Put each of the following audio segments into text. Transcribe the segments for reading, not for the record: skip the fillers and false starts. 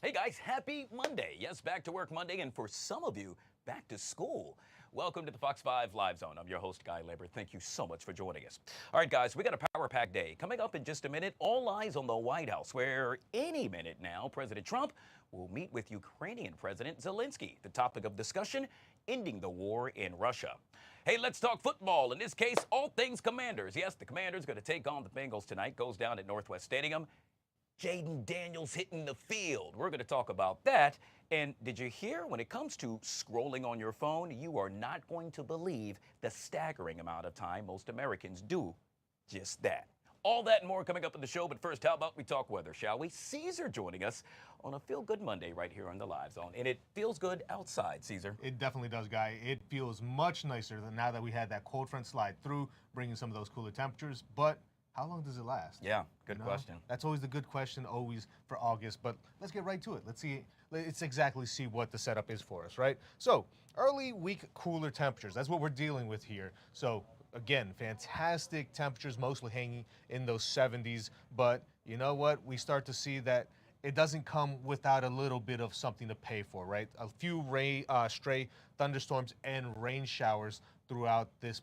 Hey guys, happy Monday. Yes, back to work Monday, and for some of you, back to school. Welcome to the Fox 5 Live Zone. I'm your host, Guy Lambert. Thank you so much for joining us. All right, guys, we got a power pack day. Coming up in just a minute, all eyes on the White House, where any minute now, President Trump will meet with Ukrainian President Zelensky. The topic of discussion, ending the war in Russia. Hey, let's talk football. In this case, all things Commanders. Yes, the Commanders going to take on the Bengals tonight. Goes down at Northwest Stadium. Jaden Daniels hitting the field. We're going to talk about that. And did you hear, when it comes to scrolling on your phone, you are not going to believe the staggering amount of time most Americans do just that. All that and more coming up in the show. But first, how about we talk weather, shall we? Caesar joining us on a Feel Good Monday right here on the Live Zone. And it feels good outside, Caesar. It definitely does, Guy. It feels much nicer than now that we had that cold front slide through, bringing some of those cooler temperatures. But how long does it last? Yeah, good question. That's always the good question, always for August. But let's get right to it. Let's exactly see what the setup is for us, right? So, early week cooler temperatures. That's what we're dealing with here. So, again, fantastic temperatures, mostly hanging in those 70s. But you know what? We start to see that it doesn't come without a little bit of something to pay for, right? A few stray thunderstorms and rain showers throughout this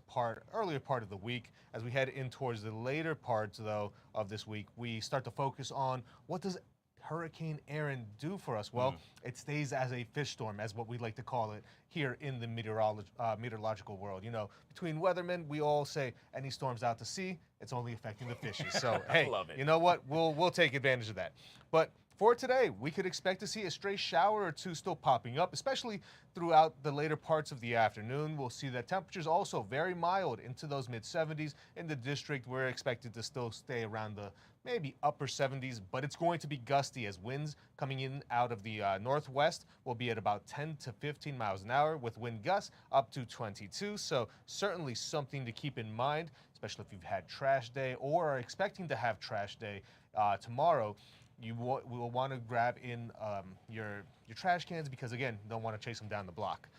earlier part of the week. As we head in towards the later parts, though, of this week, we start to focus on what does Hurricane Aaron do for us? Well, it stays as a fish storm, as what we like to call it here in the meteorological world. You know, between weathermen, we all say any storms out to sea, it's only affecting the fishes. So, hey, you know what? We'll take advantage of that. But for today, we could expect to see a stray shower or two still popping up, especially throughout the later parts of the afternoon. We'll see that temperatures also very mild into those mid-70s. In the district, we're expected to still stay around the maybe upper 70s, but it's going to be gusty as winds coming in out of the northwest will be at about 10 to 15 miles an hour with wind gusts up to 22. So certainly something to keep in mind, especially if you've had trash day or are expecting to have trash day tomorrow. You will want to grab in your trash cans because, again, you don't want to chase them down the block.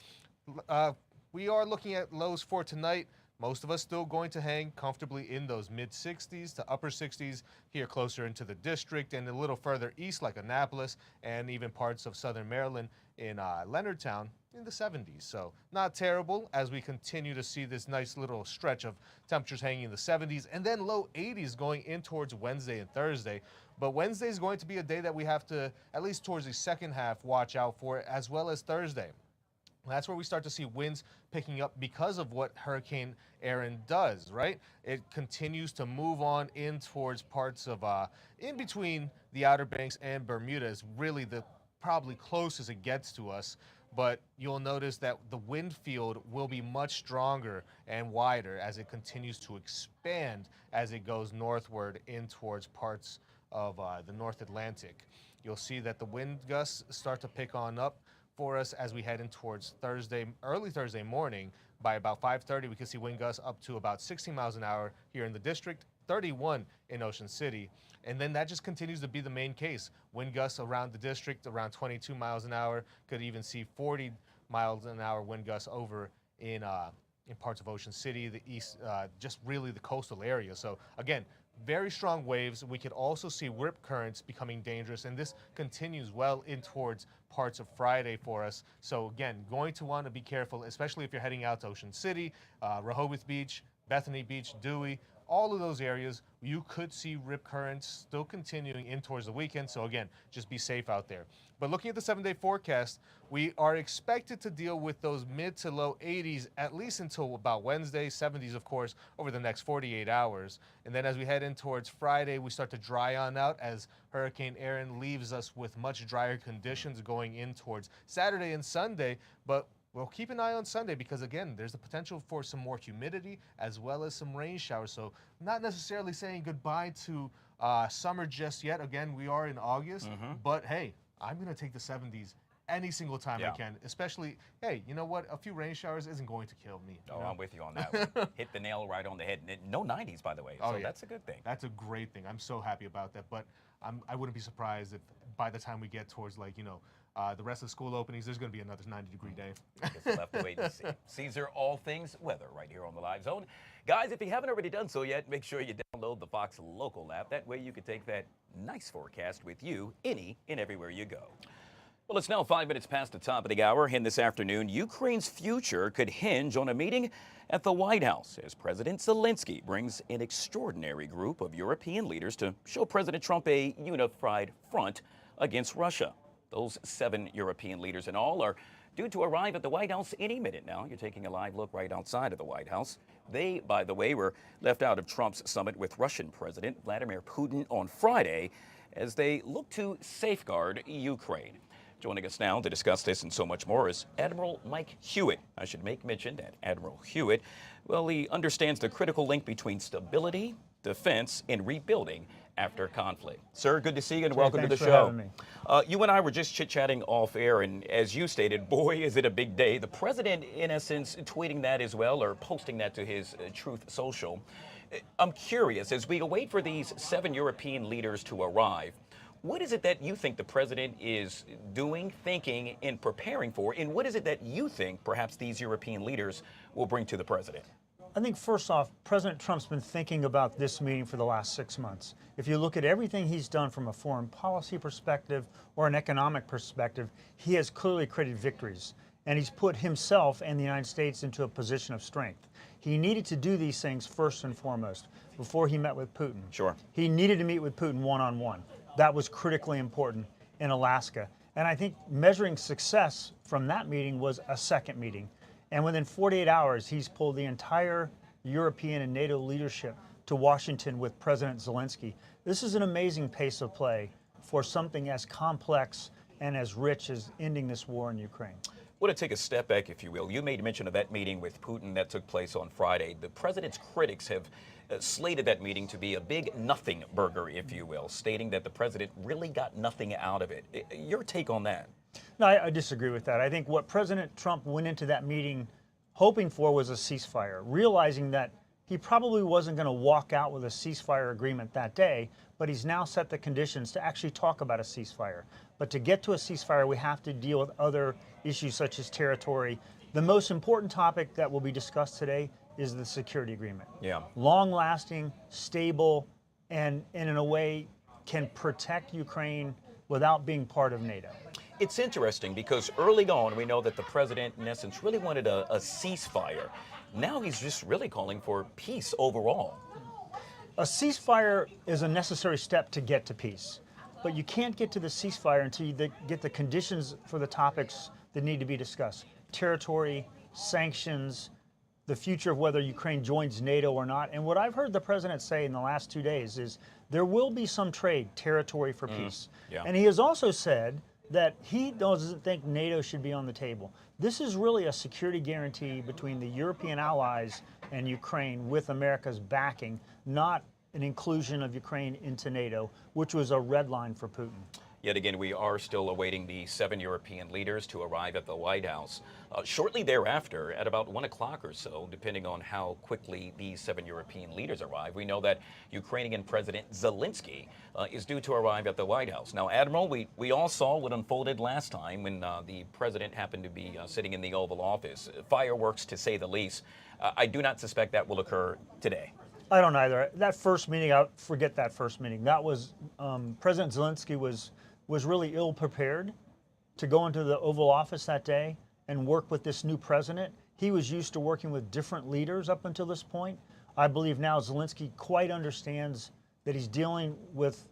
We are looking at lows for tonight. Most of us still going to hang comfortably in those mid-60s to upper 60s here closer into the district and a little further east like Annapolis and even parts of southern Maryland in Leonardtown in the 70s. So not terrible as we continue to see this nice little stretch of temperatures hanging in the 70s and then low 80s going in towards Wednesday and Thursday. But Wednesday is going to be a day that we have to, at least towards the second half, watch out for, as well as Thursday. That's where we start to see winds picking up because of what Hurricane Aaron does, right? It continues to move on in towards parts of, in between the Outer Banks and Bermuda is really the probably closest it gets to us. But you'll notice that the wind field will be much stronger and wider as it continues to expand as it goes northward in towards parts of the North Atlantic. You'll see that the wind gusts start to pick on up for us as we head in towards early Thursday morning. By about 5:30, we can see wind gusts up to about 16 miles an hour here in the district, 31 in Ocean City. And then that just continues to be the main case. Wind gusts around the district around 22 miles an hour, could even see 40 miles an hour wind gusts over in parts of Ocean City, the east, just really the coastal area. So again, very strong waves. We could also see rip currents becoming dangerous, and this continues well in towards parts of Friday for us. So again, going to want to be careful, especially if you're heading out to Ocean City, Rehoboth Beach, Bethany Beach, Dewey, all of those areas. You could see rip currents still continuing in towards the weekend. So again, just be safe out there. But looking at the 7-day forecast, we are expected to deal with those mid to low 80s at least until about Wednesday, 70s, of course, over the next 48 hours. And then as we head in towards Friday, we start to dry on out as Hurricane Aaron leaves us with much drier conditions going in towards Saturday and Sunday. But we'll keep an eye on Sunday because, again, there's the potential for some more humidity as well as some rain showers. So not necessarily saying goodbye to summer just yet. Again, we are in August, but hey, I'm going to take the 70s any single time I can, especially, hey, you know what? A few rain showers isn't going to kill me. Oh, I'm with you on that one. Hit the nail right on the head. No 90s, by the way, so that's a good thing. That's a great thing. I'm so happy about that, but I wouldn't be surprised if by the time we get towards, like, you know, the rest of the school openings, there's going to be another 90-degree day. I guess we'll have to wait and see. Caesar, all things weather right here on the Live Zone. Guys, if you haven't already done so yet, make sure you download the Fox Local app. That way you can take that nice forecast with you any and everywhere you go. Well, it's now 5 minutes past the top of the hour, and this afternoon, Ukraine's future could hinge on a meeting at the White House as President Zelensky brings an extraordinary group of European leaders to show President Trump a unified front against Russia. Those 7 European leaders in all are due to arrive at the White House any minute now. You're taking a live look right outside of the White House. They, by the way, were left out of Trump's summit with Russian President Vladimir Putin on Friday as they look to safeguard Ukraine. Joining us now to discuss this and so much more is Admiral Mike Hewitt. I should make mention that Admiral Hewitt, well, he understands the critical link between stability, defense, and rebuilding after conflict. Sir, good to see you and welcome to the show. Thanks for having me. You and I were just chit-chatting off air, and as you stated, boy, is it a big day. The president, in essence, tweeting that as well, or posting that to his Truth Social. I'm curious, as we wait for these 7 European leaders to arrive, what is it that you think the president is doing, thinking, and preparing for, and what is it that you think perhaps these European leaders will bring to the president? I think first off, President Trump's been thinking about this meeting for the last 6 months. If you look at everything he's done from a foreign policy perspective or an economic perspective, he has clearly created victories, and he's put himself and the United States into a position of strength. He needed to do these things first and foremost before he met with Putin. Sure. He needed to meet with Putin one-on-one. That was critically important in Alaska. And I think measuring success from that meeting was a second meeting. And within 48 hours, he's pulled the entire European and NATO leadership to Washington with President Zelensky. This is an amazing pace of play for something as complex and as rich as ending this war in Ukraine. I want to take a step back, if you will. You made mention of that meeting with Putin that took place on Friday. The president's critics have slated that meeting to be a big nothing burger, if you will, stating that the president really got nothing out of it. Your take on that? No, I disagree with that. I think what President Trump went into that meeting hoping for was a ceasefire, realizing that he probably wasn't going to walk out with a ceasefire agreement that day, but he's now set the conditions to actually talk about a ceasefire. But to get to a ceasefire, we have to deal with other issues such as territory. The most important topic that will be discussed today is the security agreement. Yeah. Long-lasting, stable, and in a way can protect Ukraine without being part of NATO. It's interesting because early on we know that the president, in essence, really wanted a ceasefire. Now he's just really calling for peace overall. A ceasefire is a necessary step to get to peace, but you can't get to the ceasefire until you get the conditions for the topics that need to be discussed. Territory, sanctions, the future of whether Ukraine joins NATO or not. And what I've heard the president say in the last 2 days is there will be some trade, territory for peace. Yeah. And he has also said that he doesn't think NATO should be on the table. This is really a security guarantee between the European allies and Ukraine with America's backing, not an inclusion of Ukraine into NATO, which was a red line for Putin. Yet again, we are still awaiting the 7 European leaders to arrive at the White House. Shortly thereafter, at about 1 o'clock or so, depending on how quickly these 7 European leaders arrive, we know that Ukrainian President Zelensky is due to arrive at the White House. Now, Admiral, we all saw what unfolded last time when the president happened to be sitting in the Oval Office. Fireworks, to say the least. I do not suspect that will occur today. I don't either. That first meeting, I'll forget that first meeting. That was, President Zelensky was really ill prepared to go into the Oval Office that day and work with this new president. He was used to working with different leaders up until this point. I believe now Zelensky quite understands that he's dealing with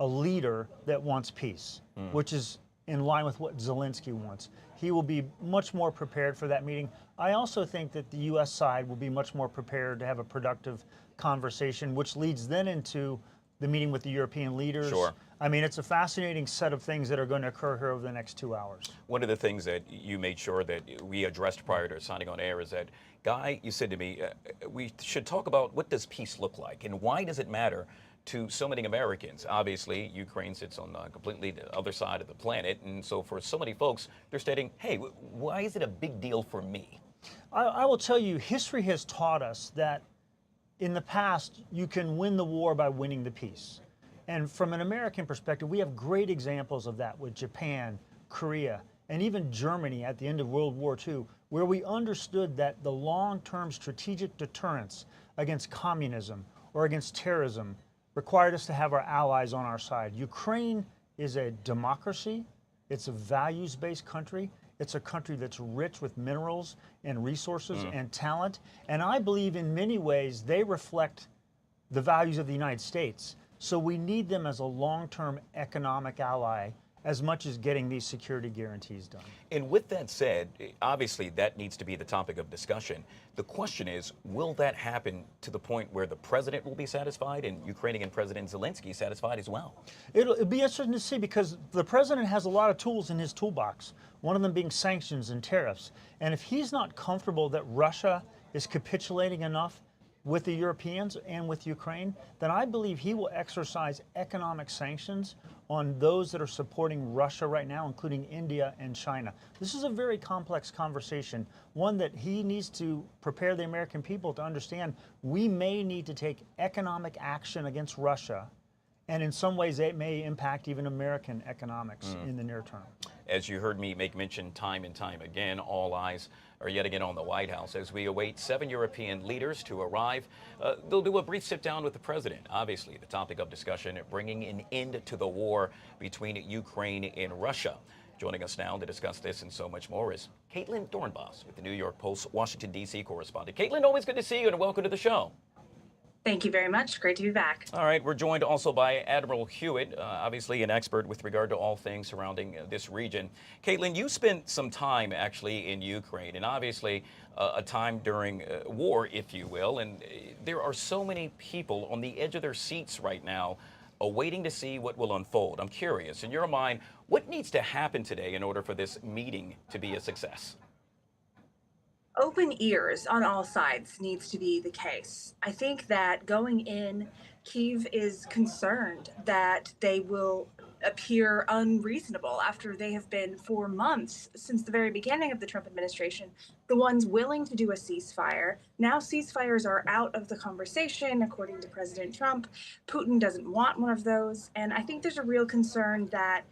a leader that wants peace, which is in line with what Zelensky wants. He will be much more prepared for that meeting. I also think that the U.S. side will be much more prepared to have a productive conversation, which leads then into the meeting with the European leaders. Sure. I mean, it's a fascinating set of things that are going to occur here over the next 2 hours. One of the things that you made sure that we addressed prior to signing on air is that, Guy, you said to me, we should talk about what does peace look like and why does it matter to so many Americans. Obviously, Ukraine sits on completely the other side of the planet, and so for so many folks, they're stating, hey, why is it a big deal for me? I will tell you, history has taught us that in the past, you can win the war by winning the peace. And from an American perspective, we have great examples of that with Japan, Korea, and even Germany at the end of World War II, where we understood that the long-term strategic deterrence against communism or against terrorism required us to have our allies on our side. Ukraine is a democracy. It's a values-based country. It's a country that's rich with minerals and resources and talent. And I believe in many ways they reflect the values of the United States. So we need them as a long-term economic ally as much as getting these security guarantees done. And with that said, obviously that needs to be the topic of discussion. The question is, will that happen to the point where the president will be satisfied and Ukrainian President Zelensky satisfied as well? It'll be interesting to see because the president has a lot of tools in his toolbox, one of them being sanctions and tariffs. And if he's not comfortable that Russia is capitulating enough with the Europeans and with Ukraine, then I believe he will exercise economic sanctions on those that are supporting Russia right now, including India and China. This is a very complex conversation, one that he needs to prepare the American people to understand we may need to take economic action against Russia, and in some ways it may impact even American economics in the near term. As you heard me make mention time and time again, all eyes are yet again on the White House as we await 7 European leaders to arrive. They'll do a brief sit down with the president. Obviously, the topic of discussion, bringing an end to the war between Ukraine and Russia. Joining us now to discuss this and so much more is Caitlin Dornbos with the New York Post Washington, D.C. correspondent. Caitlin, always good to see you and welcome to the show. Thank you very much. Great to be back. All right, we're joined also by Admiral Hewitt, obviously an expert with regard to all things surrounding this region. Caitlin, you spent some time actually in Ukraine, and obviously a time during war, if you will, and there are so many people on the edge of their seats right now awaiting to see what will unfold. I'm curious, in your mind, what needs to happen today in order for this meeting to be a success? Open ears on all sides needs to be the case. I think that going in, Kyiv is concerned that they will appear unreasonable after they have been for months since the very beginning of the Trump administration, the ones willing to do a ceasefire. Now ceasefires are out of the conversation, according to President Trump. Putin doesn't want one of those. And I think there's a real concern that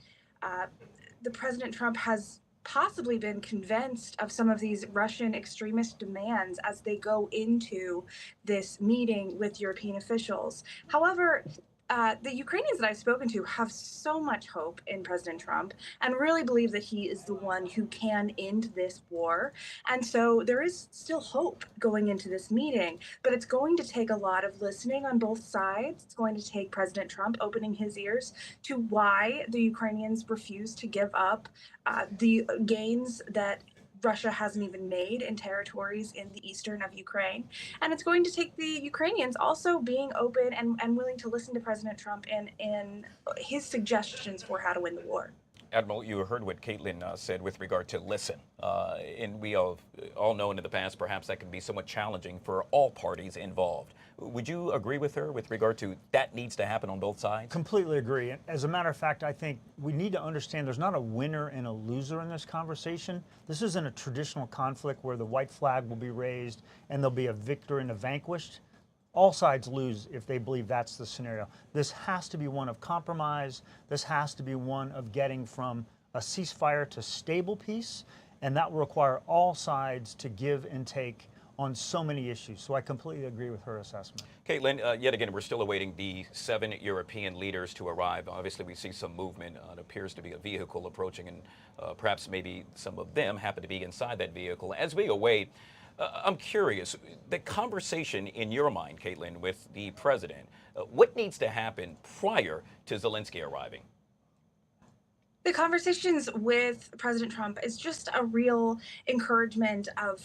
the President Trump has possibly been convinced of some of these Russian extremist demands as they go into this meeting with European officials. However, the Ukrainians that I've spoken to have so much hope in President Trump and really believe that he is the one who can end this war. And so there is still hope going into this meeting, but it's going to take a lot of listening on both sides. It's going to take President Trump opening his ears to why the Ukrainians refuse to give up the gains that Russia hasn't even made in territories in the eastern of Ukraine. And it's going to take the Ukrainians also being open and willing to listen to President Trump in his suggestions for how to win the war. Admiral, you heard what Caitlin said with regard to listen. And we all know in the past perhaps that can be somewhat challenging for all parties involved. Would you agree with her with regard to that needs to happen on both sides? Completely agree. As a matter of fact, I think we need to understand there's not a winner and a loser in this conversation. This isn't a traditional conflict where the white flag will be raised and there'll be a victor and a vanquished. All sides lose if they believe that's the scenario. This has to be one of compromise. This has to be one of getting from a ceasefire to stable peace, and that will require all sides to give and take on so many issues. So I completely agree with her assessment. Caitlin, yet again, we're still awaiting the 7 European leaders to arrive. Obviously, we see some movement. It appears to be a vehicle approaching, and perhaps maybe some of them happen to be inside that vehicle. As we await, I'm curious, the conversation in your mind, Caitlin, with the president, what needs to happen prior to Zelensky arriving? The conversations with President Trump is just a real encouragement of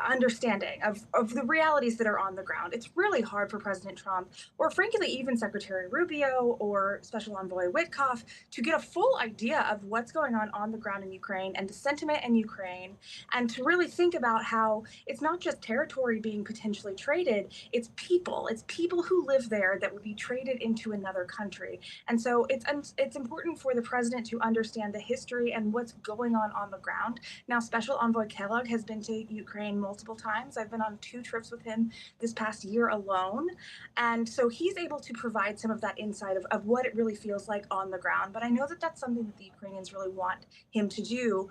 understanding of the realities that are on the ground. It's really hard for President Trump, or frankly, even Secretary Rubio or Special Envoy Witkoff, to get a full idea of what's going on the ground in Ukraine and the sentiment in Ukraine, and to really think about how it's not just territory being potentially traded, it's people who live there that would be traded into another country. And so it's important for the president to understand the history and what's going on the ground. Now, Special Envoy Kellogg has been to Ukraine multiple times. I've been on 2 trips with him this past year alone. And so he's able to provide some of that insight of what it really feels like on the ground. But I know that that's something that the Ukrainians really want him to do,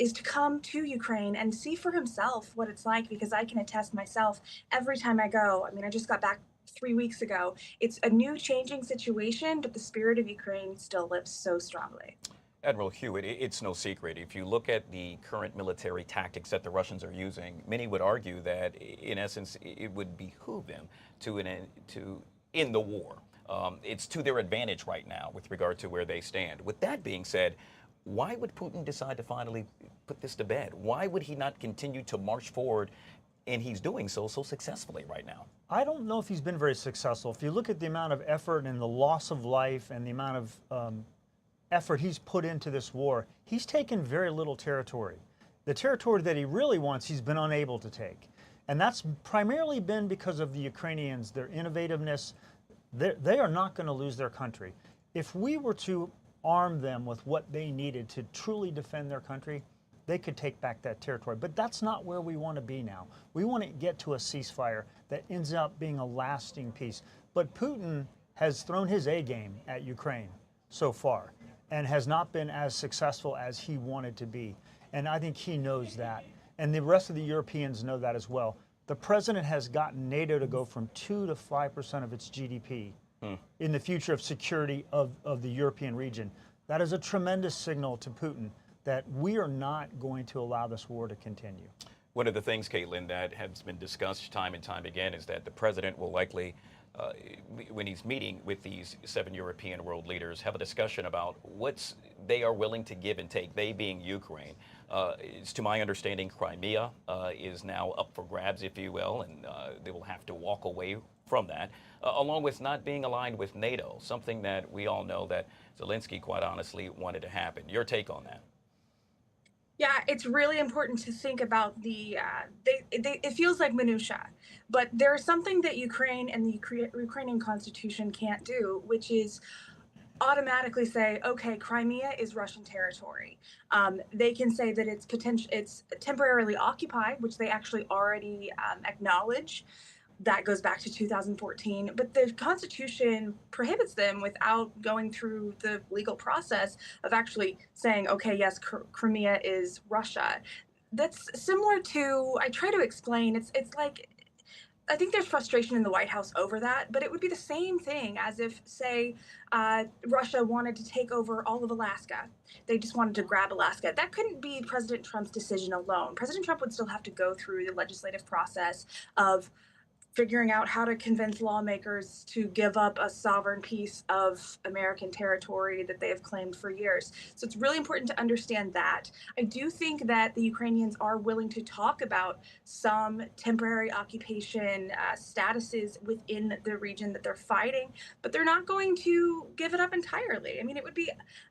is to come to Ukraine and see for himself what it's like, because I can attest myself every time I go. I mean, I just got back 3 weeks ago. It's a new changing situation, but the spirit of Ukraine still lives so strongly. Admiral Hewitt, it's no secret. If you look at the current military tactics that the Russians are using, many would argue that, in essence, it would behoove them to end the war. It's to their advantage right now with regard to where they stand. With that being said, why would Putin decide to finally put this to bed? Why would he not continue to march forward? And he's doing so successfully right now. I don't know if he's been very successful. If you look at the amount of effort and the loss of life and the amount of effort he's put into this war, he's taken very little territory. The territory that he really wants, he's been unable to take. And that's primarily been because of the Ukrainians, their innovativeness. They are not going to lose their country. If we were to arm them with what they needed to truly defend their country, they could take back that territory. But that's not where we want to be now. We want to get to a ceasefire that ends up being a lasting peace. But Putin has thrown his A game at Ukraine so far and has not been as successful as he wanted to be. And I think he knows that. And the rest of the Europeans know that as well. The president has gotten NATO to go from 2 to 5% of its GDP in the future of security of the European region. That is a tremendous signal to Putin that we are not going to allow this war to continue. One of the things, Caitlin, that has been discussed time and time again is that the president will likely, when he's meeting with these 7 European world leaders, have a discussion about what they are willing to give and take, they being Ukraine. It's to my understanding, Crimea is now up for grabs, if you will, and they will have to walk away from that, along with not being aligned with NATO, something that we all know that Zelensky, quite honestly, wanted to happen. Your take on that? Yeah, it's really important to think about it feels like minutia, but there's something that Ukraine and the Ukrainian constitution can't do, which is automatically say, okay, Crimea is Russian territory. They can say that it's temporarily occupied, which they actually already acknowledge. That goes back to 2014, but the Constitution prohibits them without going through the legal process of actually saying, okay, yes, Crimea is Russia. That's similar to, I try to explain, it's like, I think there's frustration in the White House over that, but it would be the same thing as if, say, Russia wanted to take over all of Alaska. They just wanted to grab Alaska. That couldn't be President Trump's decision alone. President Trump would still have to go through the legislative process of figuring out how to convince lawmakers to give up a sovereign piece of American territory that they have claimed for years. So it's really important to understand that. I do think that the Ukrainians are willing to talk about some temporary occupation statuses within the region that they're fighting, but they're not going to give it up entirely. I mean, it would be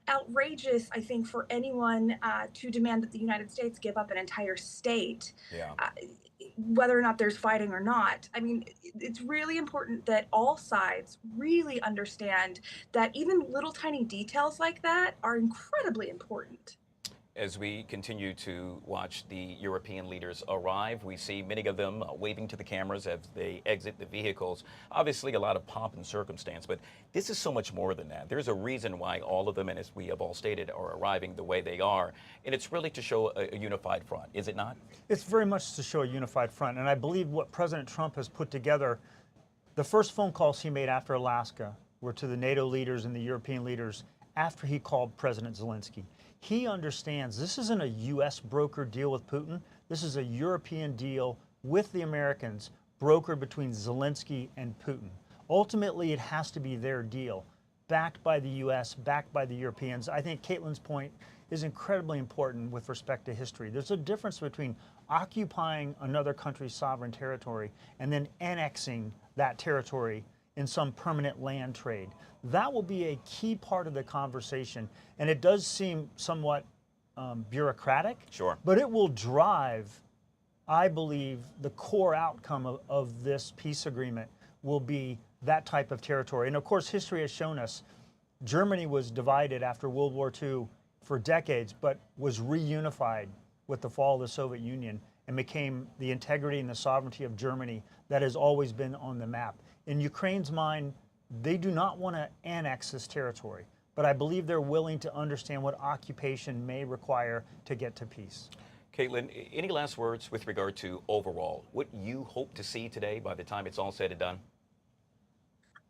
outrageous, I think, for anyone to demand that the United States give up an entire state. Yeah. Whether or not there's fighting or not. I mean, it's really important that all sides really understand that even little tiny details like that are incredibly important. As we continue to watch the European leaders arrive, we see many of them waving to the cameras as they exit the vehicles. Obviously, a lot of pomp and circumstance, but this is so much more than that. There's a reason why all of them, and as we have all stated, are arriving the way they are, and it's really to show a unified front, is it not? It's very much to show a unified front, and I believe what President Trump has put together, the first phone calls he made after Alaska were to the NATO leaders and the European leaders after he called President Zelensky. He understands this isn't a U.S. broker deal with Putin. This is a European deal with the Americans, brokered between Zelensky and Putin. Ultimately, it has to be their deal, backed by the U.S., backed by the Europeans. I think Caitlin's point is incredibly important with respect to history. There's a difference between occupying another country's sovereign territory and then annexing that territory in some permanent land trade. That will be a key part of the conversation, and it does seem somewhat bureaucratic. Sure. But it will drive, I believe, the core outcome of this peace agreement will be that type of territory. And of course, history has shown us Germany was divided after World War II for decades, but was reunified with the fall of the Soviet Union and became the integrity and the sovereignty of Germany that has always been on the map. In Ukraine's mind, they do not want to annex this territory, but I believe they're willing to understand what occupation may require to get to peace. Caitlin, any last words with regard to overall what you hope to see today by the time it's all said and done?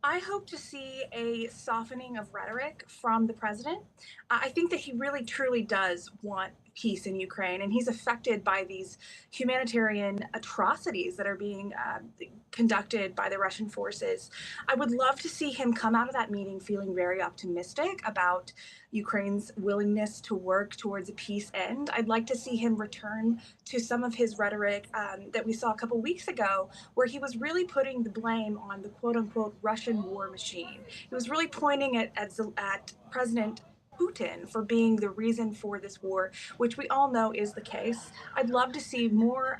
I hope to see a softening of rhetoric from the president. I think that he really truly does want peace in Ukraine, and he's affected by these humanitarian atrocities that are being conducted by the Russian forces. I would love to see him come out of that meeting feeling very optimistic about Ukraine's willingness to work towards a peace end. I'd like to see him return to some of his rhetoric that we saw a couple weeks ago, where he was really putting the blame on the quote unquote Russian war machine. He was really pointing at President Putin for being the reason for this war, which we all know is the case. I'd love to see more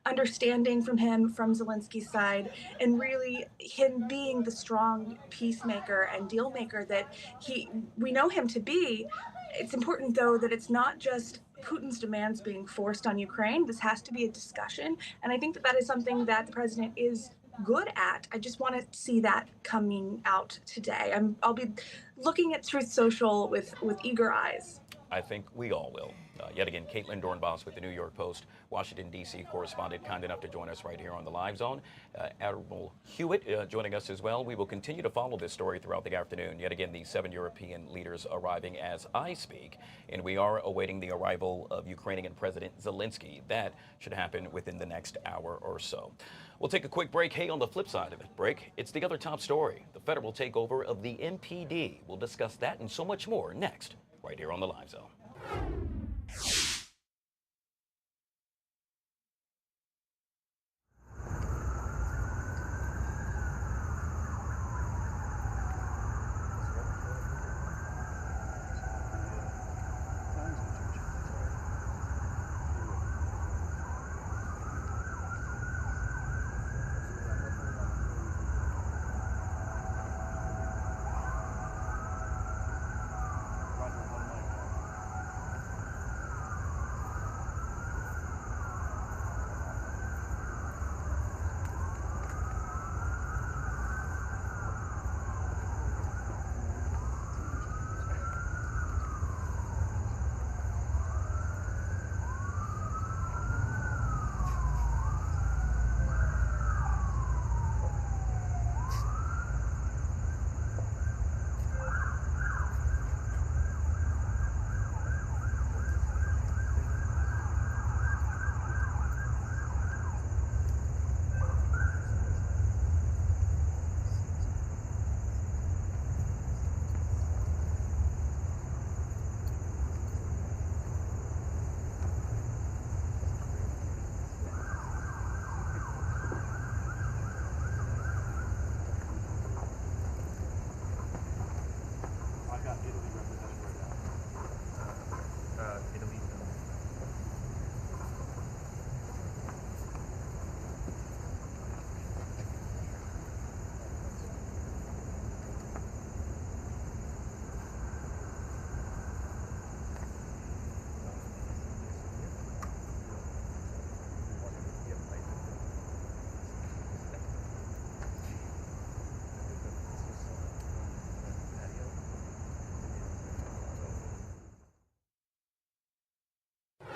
understanding from him, from Zelensky's side, and really him being the strong peacemaker and deal maker that we know him to be. It's important, though, that it's not just Putin's demands being forced on Ukraine. This has to be a discussion, and I think that is something that the president is good at. I just want to see that coming out today. I'll be looking at Truth Social with eager eyes. I think we all will. Yet again, Caitlin Dornbos with the New York Post, Washington, D.C. correspondent, kind enough to join us right here on the Live Zone. Admiral Hewitt joining us as well. We will continue to follow this story throughout the afternoon. Yet again, the 7 European leaders arriving as I speak, and we are awaiting the arrival of Ukrainian President Zelensky. That should happen within the next hour or so. We'll take a quick break. Hey, on the flip side of the break, it's the other top story, the federal takeover of the MPD. We'll discuss that and so much more next, right here on the Live Zone.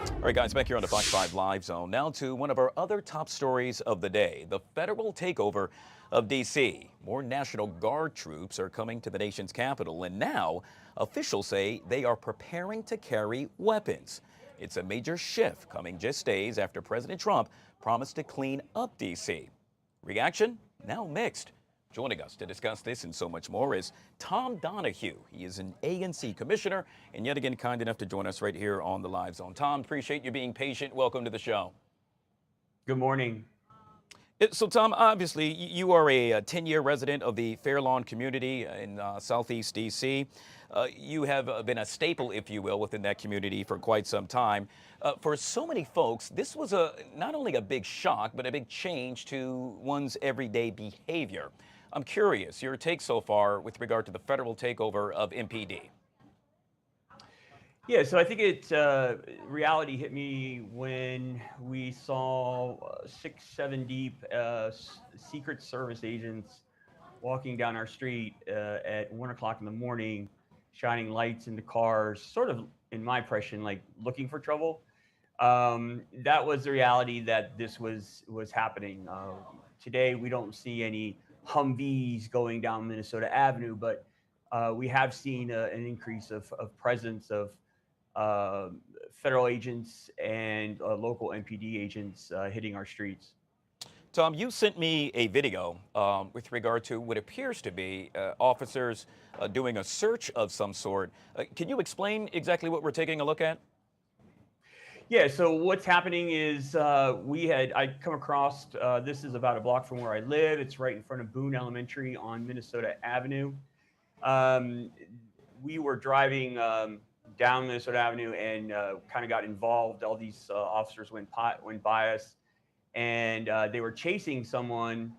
All right, guys, back here on the Fox 5 Live Zone. Now to one of our other top stories of the day, the federal takeover of D.C. More National Guard troops are coming to the nation's capital, and now officials say they are preparing to carry weapons. It's a major shift coming just days after President Trump promised to clean up D.C. Reaction? Now mixed. Joining us to discuss this and so much more is Tom Donahue. He is an ANC commissioner and yet again kind enough to join us right here on the Live Zone. Tom, appreciate you being patient. Welcome to the show. Good morning. So, Tom, obviously you are a 10-year resident of the Fair Lawn community in Southeast D.C. You have been a staple, if you will, within that community for quite some time. For so many folks, this was not only a big shock, but a big change to one's everyday behavior. I'm curious, your take so far with regard to the federal takeover of MPD. Yeah, so I think reality hit me when we saw 6, 7 deep Secret Service agents walking down our street at 1 o'clock in the morning, shining lights into cars, sort of, in my impression, like looking for trouble. That was the reality that this was happening. Today, we don't see any Humvees going down Minnesota Avenue, but we have seen an increase of presence of federal agents and local MPD agents hitting our streets. Tom, you sent me a video with regard to what appears to be officers doing a search of some sort. Can you explain exactly what we're taking a look at? Yeah, so what's happening is I come across, this is about a block from where I live. It's right in front of Boone Elementary on Minnesota Avenue. We were driving down Minnesota Avenue and kind of got involved. All these officers went by us, and they were chasing someone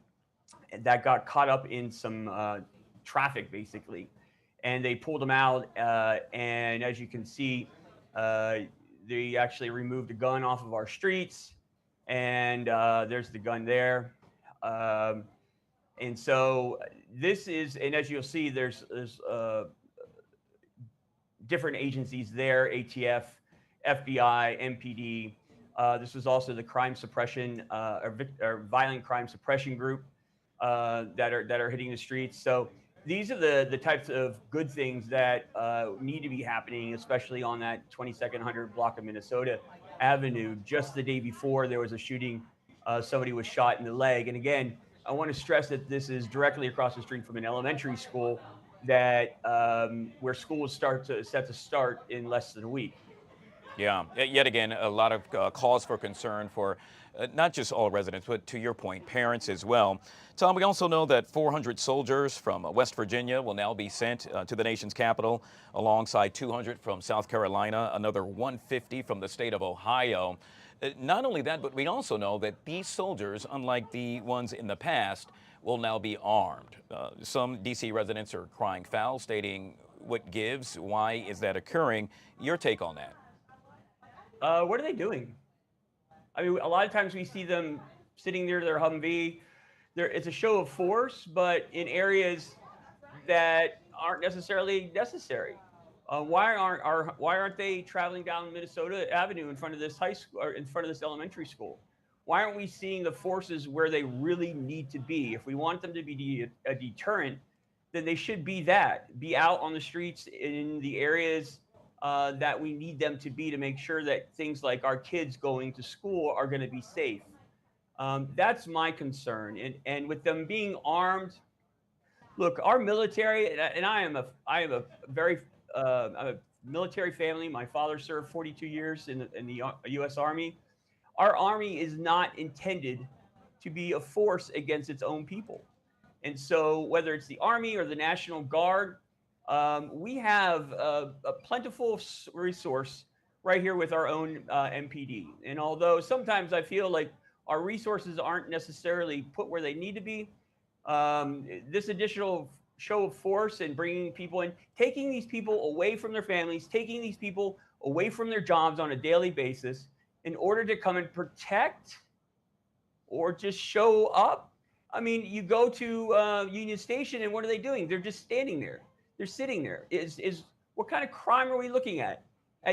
that got caught up in some traffic, basically. And they pulled him out, and as you can see, they actually removed a gun off of our streets, and there's the gun there. And so this is, and as you'll see, there's different agencies there, ATF, FBI, MPD. This was also the crime suppression or violent crime suppression group that are hitting the streets. So these are the types of good things that need to be happening, especially on that 2200 block of Minnesota Avenue. Just the day before, there was a shooting. Somebody was shot in the leg. And again, I want to stress that this is directly across the street from an elementary school that where schools set to start in less than a week. Yeah, yet again, a lot of cause for concern for not just all residents, but to your point, parents as well. Tom, we also know that 400 soldiers from West Virginia will now be sent to the nation's capital, alongside 200 from South Carolina, another 150 from the state of Ohio. Not only that, but we also know that these soldiers, unlike the ones in the past, will now be armed. Some D.C. residents are crying foul, stating what gives, why is that occurring? Your take on that? What are they doing? I mean, a lot of times we see them sitting near their Humvee. It's a show of force, but in areas that aren't necessarily necessary. Why aren't they traveling down Minnesota Avenue in front of this high school or in front of this elementary school? Why aren't we seeing the forces where they really need to be? If we want them to be a deterrent, then they should be out on the streets in the areas that we need them to be, to make sure that things like our kids going to school are going to be safe. That's my concern. And with them being armed, look, our military, and I am a very I'm a military family. My father served 42 years in the U.S. Army. Our Army is not intended to be a force against its own people. And so whether it's the Army or the National Guard, we have a plentiful resource right here with our own MPD. And although sometimes I feel like our resources aren't necessarily put where they need to be, this additional show of force and bringing people in, taking these people away from their families, taking these people away from their jobs on a daily basis in order to come and protect or just show up. I mean, you go to Union Station and what are they doing? They're just standing there. They're sitting there. What kind of crime are we looking at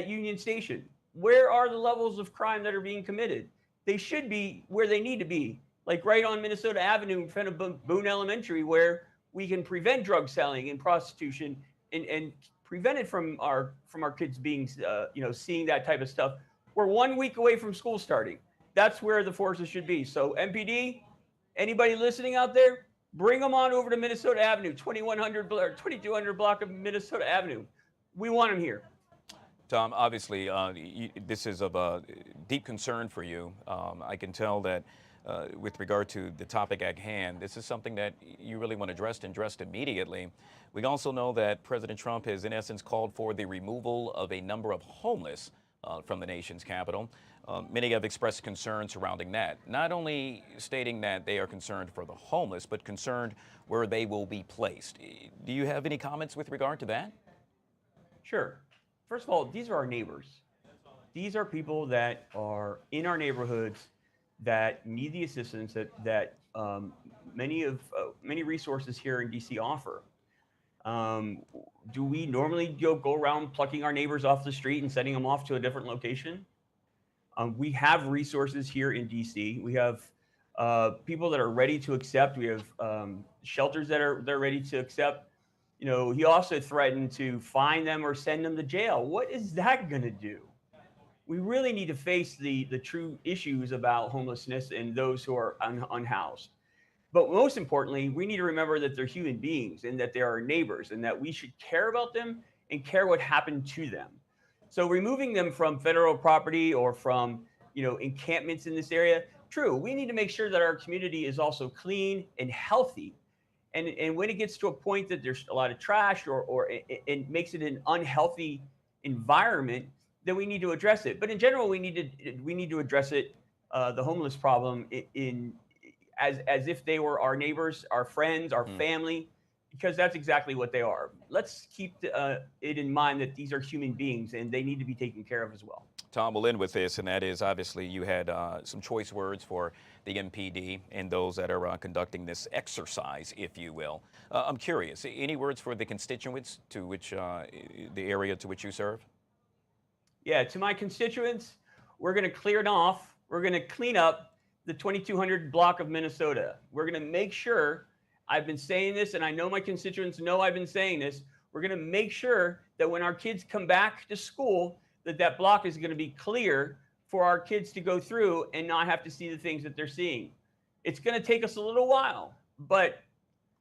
Union Station? Where are the levels of crime that are being committed? They should be where they need to be, like right on Minnesota Avenue in front of Boone Elementary, where we can prevent drug selling and prostitution and prevent it from our kids being, seeing that type of stuff. We're 1 week away from school starting. That's where the forces should be. So MPD, anybody listening out there, bring them on over to Minnesota Avenue, 2100 or 2200 block of Minnesota Avenue. We want them here. Tom, obviously, this is of deep concern for you. I can tell that with regard to the topic at hand, this is something that you really want addressed immediately. We also know that President Trump has, in essence, called for the removal of a number of homeless from the nation's capital. Many have expressed concern surrounding that, not only stating that they are concerned for the homeless, but concerned where they will be placed. Do you have any comments with regard to that? Sure. First of all, these are our neighbors. These are people that are in our neighborhoods that need the assistance that many resources here in DC offer. Do we normally go around plucking our neighbors off the street and sending them off to a different location? We have resources here in DC. We have people that are ready to accept. We have shelters that are they're ready to accept. You know, he also threatened to fine them or send them to jail. What is that going to do? We really need to face the true issues about homelessness and those who are unhoused. But most importantly, we need to remember that they're human beings and that they are our neighbors and that we should care about them and care what happened to them. So removing them from federal property or from, you know, encampments in this area, true, we need to make sure that our community is also clean and healthy. And when it gets to a point that there's a lot of trash or it makes it an unhealthy environment, then we need to address it. But in general, we need to address it, the homeless problem as if they were our neighbors, our friends, our family, because that's exactly what they are. Let's keep it in mind that these are human beings and they need to be taken care of as well. Tom will end with this, and that is obviously you had some choice words for the MPD and those that are conducting this exercise, if you will. I'm curious, any words for the constituents to which the area to which you serve? Yeah, to my constituents, we're going to clear it off. We're going to clean up the 2200 block of Minnesota. We're going to make sure, I've been saying this, and I know my constituents know I've been saying this, we're going to make sure that when our kids come back to school, that block is going to be clear for our kids to go through and not have to see the things that they're seeing. It's going to take us a little while, but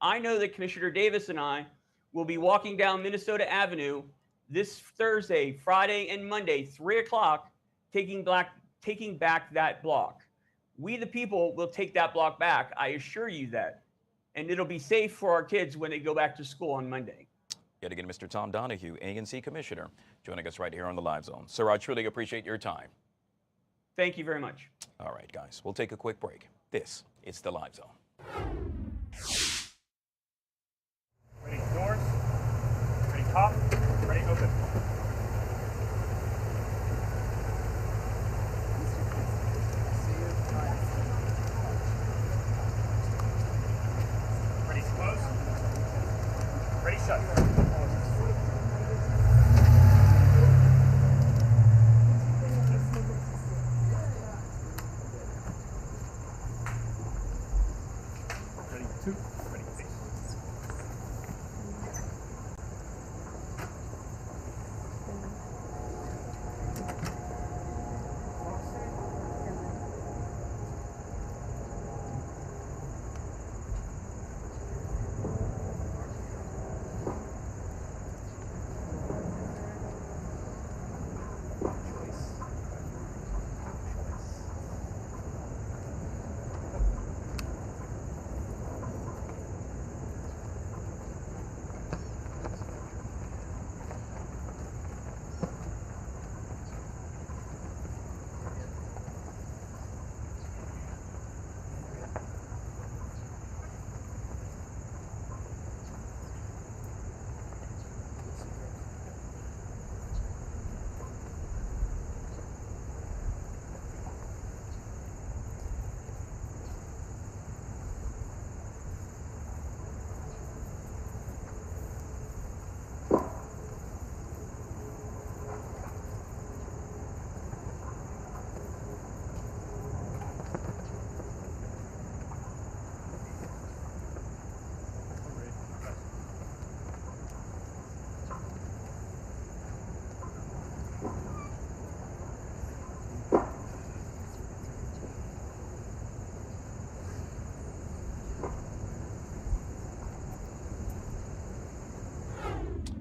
I know that Commissioner Davis and I will be walking down Minnesota Avenue this Thursday, Friday, and Monday, 3 o'clock, taking back that block. We, the people, will take that block back. I assure you that. And it'll be safe for our kids when they go back to school on Monday. Yet again, Mr. Tom Donahue, ANC Commissioner, joining us right here on the Live Zone. Sir, I truly appreciate your time. Thank you very much. All right, guys, we'll take a quick break. This is the Live Zone. Ready doors, ready top, ready open. Ready close, ready shut.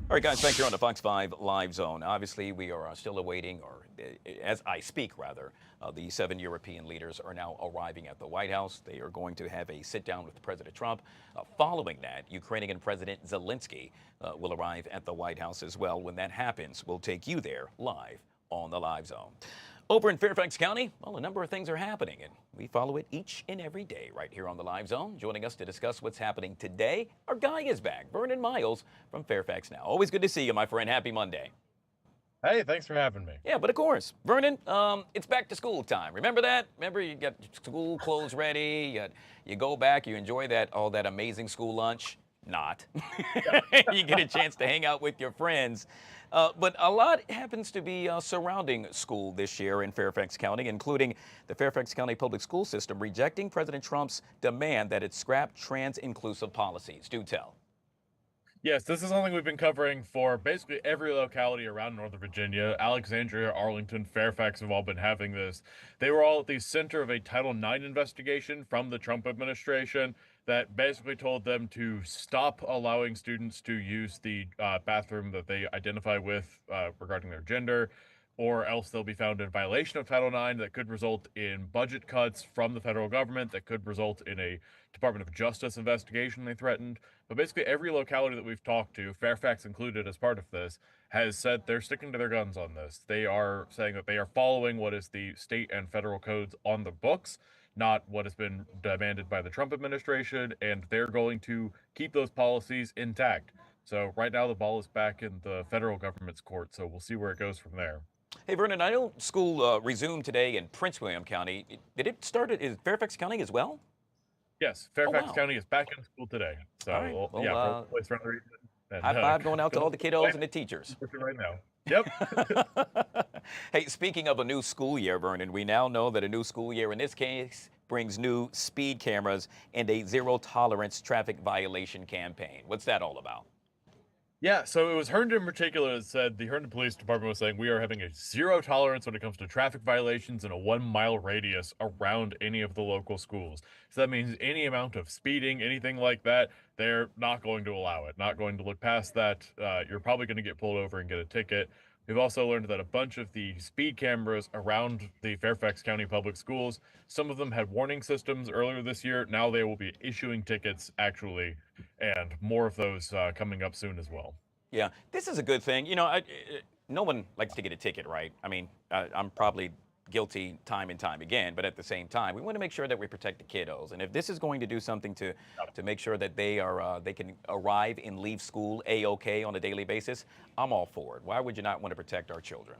All right, guys, back here on the Fox 5 Live Zone. Obviously, we are still awaiting, or as I speak, rather, the 7 European leaders are now arriving at the White House. They are going to have a sit-down with President Trump. Following that, Ukrainian President Zelensky will arrive at the White House as well. When that happens, we'll take you there live on the Live Zone. Over in Fairfax County, well, a number of things are happening, and we follow it each and every day right here on the Live Zone. Joining us to discuss what's happening today, our guy is back, Vernon Miles from Fairfax Now. Always good to see you, my friend. Happy Monday. Hey, thanks for having me. Yeah, but of course, Vernon, it's back to school time. Remember that? Remember you got school clothes ready, you go back, you enjoy all that amazing school lunch. not. You get a chance to hang out with your friends. But a lot happens to be surrounding school this year in Fairfax County, including the Fairfax County public school system rejecting President Trump's demand that it scrap trans-inclusive policies. Do tell. Yes, this is something we've been covering for basically every locality around Northern Virginia. Alexandria, Arlington, Fairfax have all been having this. They were all at the center of a Title IX investigation from the Trump administration that basically told them to stop allowing students to use the bathroom that they identify with regarding their gender, or else they'll be found in violation of Title IX that could result in budget cuts from the federal government, that could result in a Department of Justice investigation they threatened. But basically every locality that we've talked to, Fairfax included as part of this, has said they're sticking to their guns on this. They are saying that they are following what is the state and federal codes on the books, not what has been demanded by the Trump administration, and they're going to keep those policies intact. So right now the ball is back in the federal government's court, so we'll see where it goes from there. Hey, Vernon, I know school resumed today in Prince William County. Did it start in Fairfax County as well? Yes, Fairfax wow. County is back in school today. So, All right. Well, yeah, place around the region. And, high five going out to all the kiddos and the teachers. Right now. Yep. Hey, speaking of a new school year, Vernon, we now know that a new school year in this case brings new speed cameras and a zero-tolerance traffic violation campaign. What's that all about? Yeah, so it was Herndon in particular that said the Herndon Police Department was saying we are having a zero tolerance when it comes to traffic violations in a 1-mile radius around any of the local schools. So that means any amount of speeding, anything like that, they're not going to allow it, not going to look past that. You're probably going to get pulled over and get a ticket. We've also learned that a bunch of the speed cameras around the Fairfax County public schools, some of them had warning systems earlier this year. Now they will be issuing tickets, actually, and more of those coming up soon as well. Yeah, this is a good thing. You know, no one likes to get a ticket, right? I mean, I'm probably guilty time and time again, but at the same time, we want to make sure that we protect the kiddos. And if this is going to do something to make sure that they can arrive and leave school A-OK on a daily basis, I'm all for it. Why would you not want to protect our children?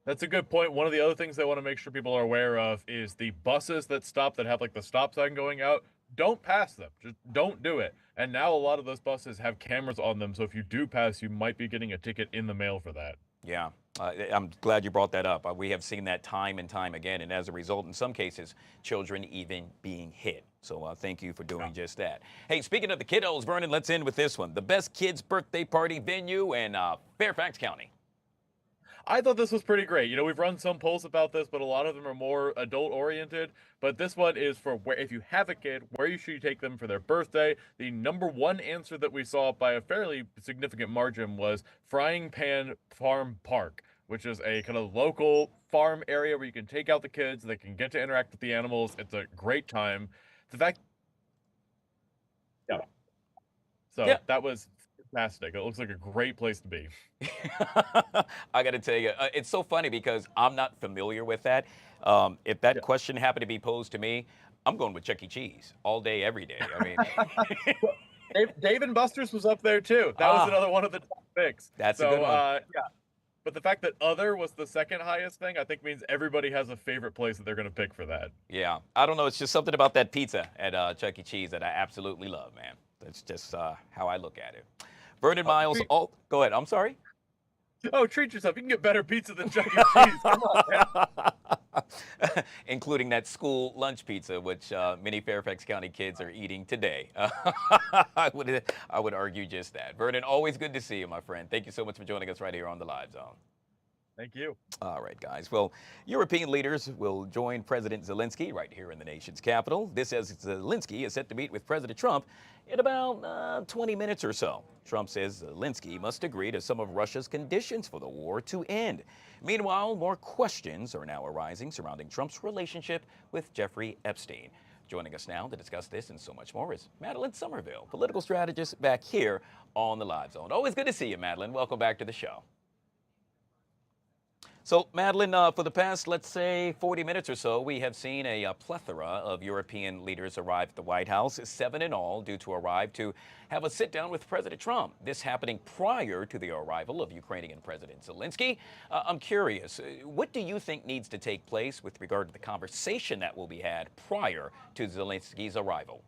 That's a good point. One of the other things they want to make sure people are aware of is the buses that stop, that have like the stop sign going out. Don't pass them. Just don't do it. And now a lot of those buses have cameras on them, so if you do pass, you might be getting a ticket in the mail for that. Yeah, I'm glad you brought that up. We have seen that time and time again, and as a result, in some cases, children even being hit. So thank you for doing just that. Hey, speaking of the kiddos, Vernon, let's end with this one. The best kids' birthday party venue in Fairfax County. I thought this was pretty great. You know, we've run some polls about this, but a lot of them are more adult-oriented. But this one is for where, if you have a kid, where you should take them for their birthday. The #1 answer that we saw by a fairly significant margin was Frying Pan Farm Park, which is a kind of local farm area where you can take out the kids, they can get to interact with the animals. It's a great time. The fact, yeah. So yeah. That was fantastic. It looks like a great place to be. I got to tell you, it's so funny because I'm not familiar with that. If that question happened to be posed to me, I'm going with Chuck E. Cheese all day, every day. I mean, Dave and Buster's was up there too. That was another one of the top picks. That's a good one. Yeah. But the fact that other was the second highest thing, I think means everybody has a favorite place that they're going to pick for that. Yeah. I don't know. It's just something about that pizza at Chuck E. Cheese that I absolutely love, man. That's just how I look at it. Vernon Miles, go ahead. I'm sorry. Oh, treat yourself. You can get better pizza than Chuck E. Cheese. Come on, man. Including that school lunch pizza, which many Fairfax County kids are eating today. I would argue just that. Vernon, always good to see you, my friend. Thank you so much for joining us right here on the Live Zone. Thank you. All right, guys. Well, European leaders will join President Zelensky right here in the nation's capital. This as Zelensky is set to meet with President Trump in about 20 minutes or so. Trump says Zelensky must agree to some of Russia's conditions for the war to end. Meanwhile, more questions are now arising surrounding Trump's relationship with Jeffrey Epstein. Joining us now to discuss this and so much more is Madeline Somerville, political strategist, back here on the Live Zone. Always good to see you, Madeline. Welcome back to the show. So, Madeline, for the past, let's say, 40 minutes or so, we have seen a plethora of European leaders arrive at the White House, 7 in all, due to arrive to have a sit-down with President Trump. This happening prior to the arrival of Ukrainian President Zelensky. I'm curious, what do you think needs to take place with regard to the conversation that will be had prior to Zelensky's arrival?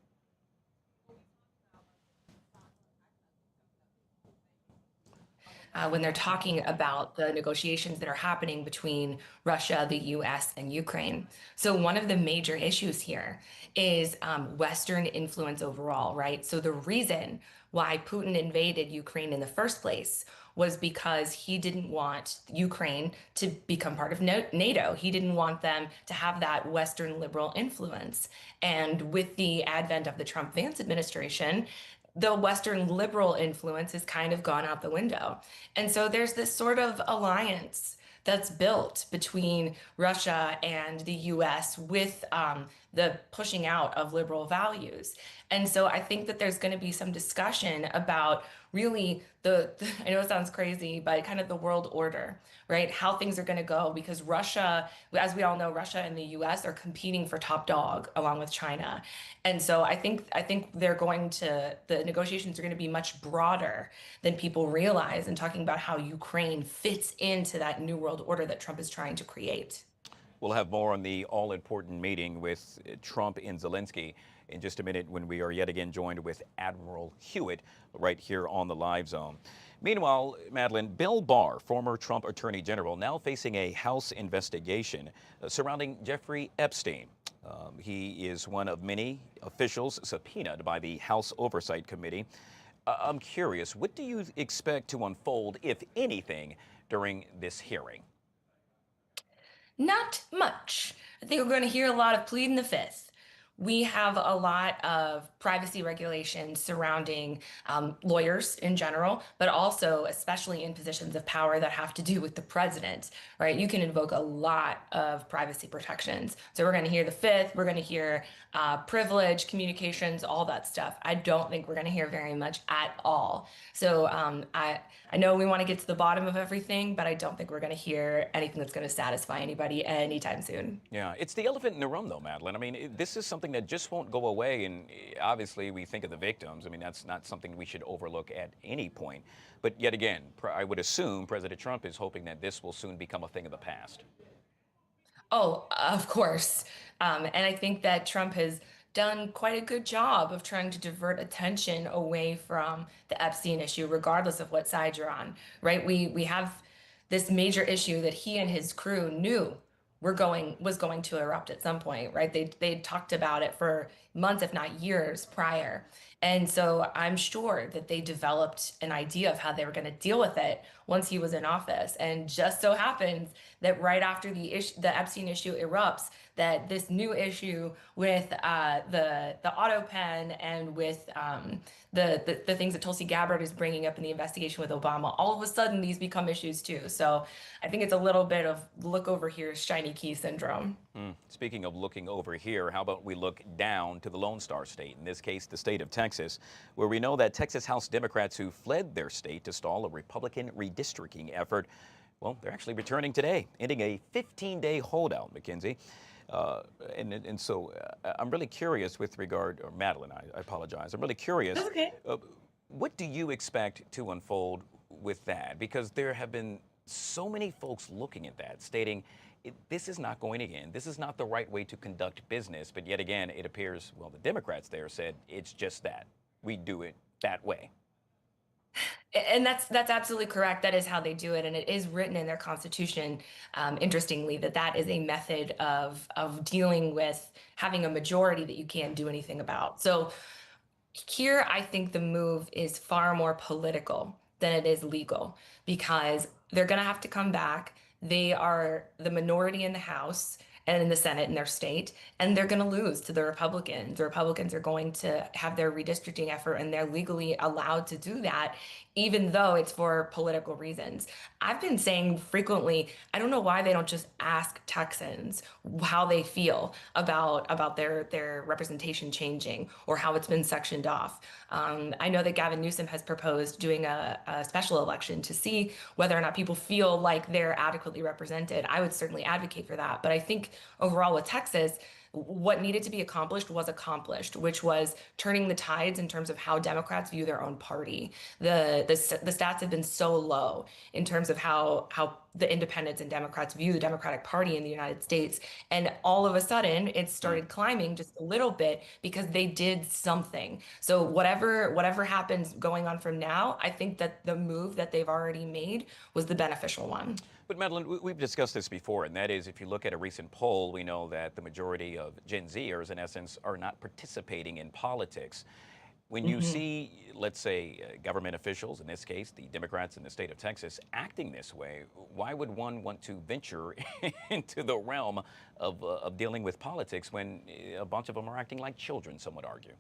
when they're talking about the negotiations that are happening between Russia, the US, and Ukraine. So one of the major issues here is Western influence overall, right? So the reason why Putin invaded Ukraine in the first place was because he didn't want Ukraine to become part of NATO. He didn't want them to have that Western liberal influence. And with the advent of the Trump-Vance administration, the Western liberal influence has kind of gone out the window. And so there's this sort of alliance that's built between Russia and the US with the pushing out of liberal values. And so I think that there's going to be some discussion about really I know it sounds crazy, but kind of the world order, right? How things are going to go, because Russia, as we all know, Russia and the US are competing for top dog along with China. And so I think the negotiations are going to be much broader than people realize, and talking about how Ukraine fits into that new world order that Trump is trying to create. We'll have more on the all-important meeting with Trump and Zelensky in just a minute, when we are yet again joined with Admiral Hewitt right here on the Live Zone. Meanwhile, Madeline, Bill Barr, former Trump Attorney General, now facing a House investigation surrounding Jeffrey Epstein. He is one of many officials subpoenaed by the House Oversight Committee. I'm curious, what do you expect to unfold, if anything, during this hearing? Not much. I think we're going to hear a lot of pleading the fifth. We have a lot of privacy regulations surrounding lawyers in general, but also especially in positions of power that have to do with the president, right? You can invoke a lot of privacy protections. So we're going to hear the fifth, we're going to hear privilege, communications, all that stuff. I don't think we're going to hear very much at all. So I know we want to get to the bottom of everything, but I don't think we're going to hear anything that's going to satisfy anybody anytime soon. Yeah, it's the elephant in the room, though, Madeline. I mean, this is something that just won't go away, and obviously we think of the victims. I mean, that's not something we should overlook at any point. But yet again, I would assume President Trump is hoping that this will soon become a thing of the past. Oh, of course. And I think that Trump has done quite a good job of trying to divert attention away from the Epstein issue, regardless of what side you're on, right? We have this major issue that he and his crew knew was going to erupt at some point, right? They talked about it for months, if not years prior. And so I'm sure that they developed an idea of how they were going to deal with it once he was in office. And just so happens that right after the Epstein issue erupts, that this new issue with the auto pen and with the things that Tulsi Gabbard is bringing up in the investigation with Obama, all of a sudden these become issues too. So I think it's a little bit of look over here, shiny key syndrome. Speaking of looking over here, how about we look down to the Lone Star State, in this case, the state of Texas, where we know that Texas House Democrats who fled their state to stall a Republican redistricting effort, well, they're actually returning today, ending a 15-day holdout, Mackenzie. And so I'm really curious with regard, or Madeline, I apologize. I'm really curious. That's okay. What do you expect to unfold with that? Because there have been so many folks looking at that, stating this is not going to end. This is not the right way to conduct business. But yet again, it appears, well, the Democrats there said it's just that. We do it that way. And that's absolutely correct. That is how they do it, and it is written in their constitution. Interestingly, that is a method of dealing with having a majority that you can't do anything about. So here, I think the move is far more political than it is legal, because they're going to have to come back. They are the minority in the House and in the Senate in their state, and they're going to lose to the Republicans. The Republicans are going to have their redistricting effort, and they're legally allowed to do that, even though it's for political reasons. I've been saying frequently, I don't know why they don't just ask Texans how they feel about their representation changing or how it's been sectioned off. I know that Gavin Newsom has proposed doing a special election to see whether or not people feel like they're adequately represented. I would certainly advocate for that. But I think overall with Texas, what needed to be accomplished was accomplished, which was turning the tides in terms of how Democrats view their own party. The stats have been so low in terms of how the independents and Democrats view the Democratic Party in the United States. And all of a sudden, it started climbing just a little bit because they did something. So whatever happens going on from now, I think that the move that they've already made was the beneficial one. But Madeline, we've discussed this before, and that is, if you look at a recent poll, we know that the majority of Gen Zers, in essence, are not participating in politics. When you see, let's say, government officials, in this case, the Democrats in the state of Texas, acting this way, why would one want to venture into the realm of dealing with politics when a bunch of them are acting like children, some would argue?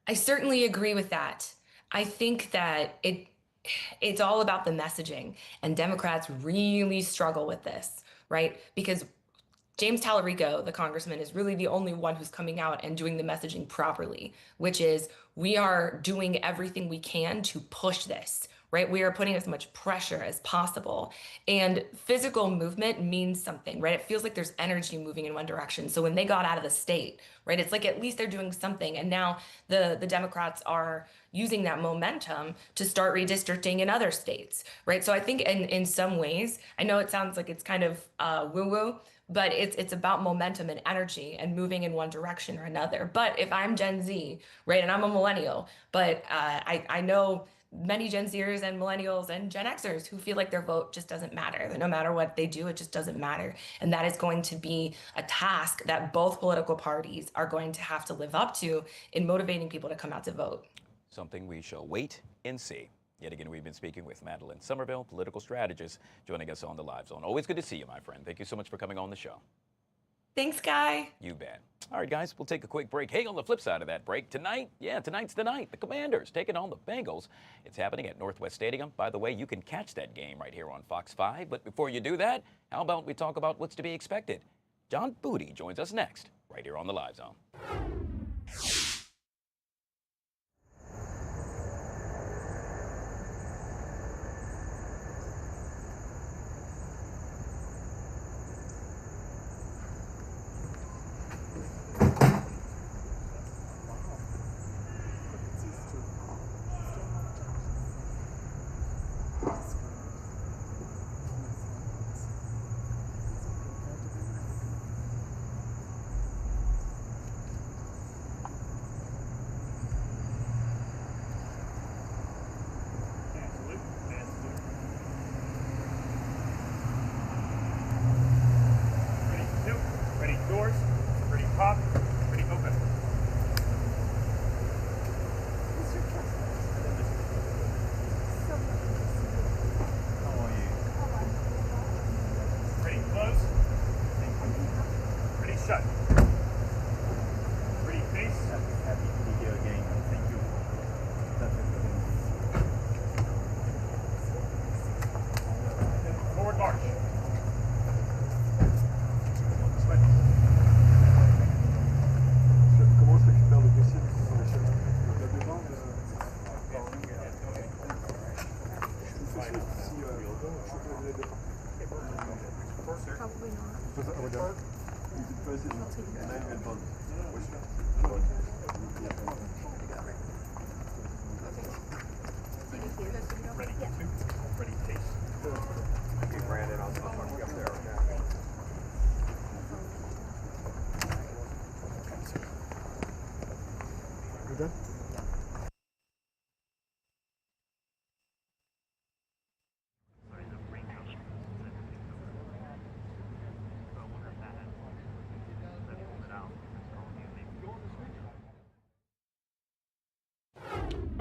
I certainly agree with that. I think that it's all about the messaging, and Democrats really struggle with this, right? Because James Tallarico, the congressman, is really the only one who's coming out and doing the messaging properly, which is we are doing everything we can to push this, right? We are putting as much pressure as possible. And physical movement means something, right? It feels like there's energy moving in one direction. So when they got out of the state, right, it's like at least they're doing something. And now the Democrats are using that momentum to start redistricting in other states, right? So I think in some ways, I know it sounds like it's kind of woo-woo, but it's about momentum and energy and moving in one direction or another. But if I'm Gen Z, right, and I'm a millennial, but I know many Gen Zers and millennials and Gen Xers who feel like their vote just doesn't matter. That no matter what they do, it just doesn't matter. And that is going to be a task that both political parties are going to have to live up to in motivating people to come out to vote. Something we shall wait and see. Yet again, we've been speaking with Madeline Somerville, political strategist, joining us on the Live Zone. Always good to see you, my friend. Thank you so much for coming on the show. Thanks, Guy. You bet. All right, guys, we'll take a quick break. Hey, on the flip side of that break, tonight's the night. The Commanders taking on the Bengals. It's happening at Northwest Stadium. By the way, you can catch that game right here on Fox 5. But before you do that, how about we talk about what's to be expected? John Booty joins us next, right here on the Live Zone.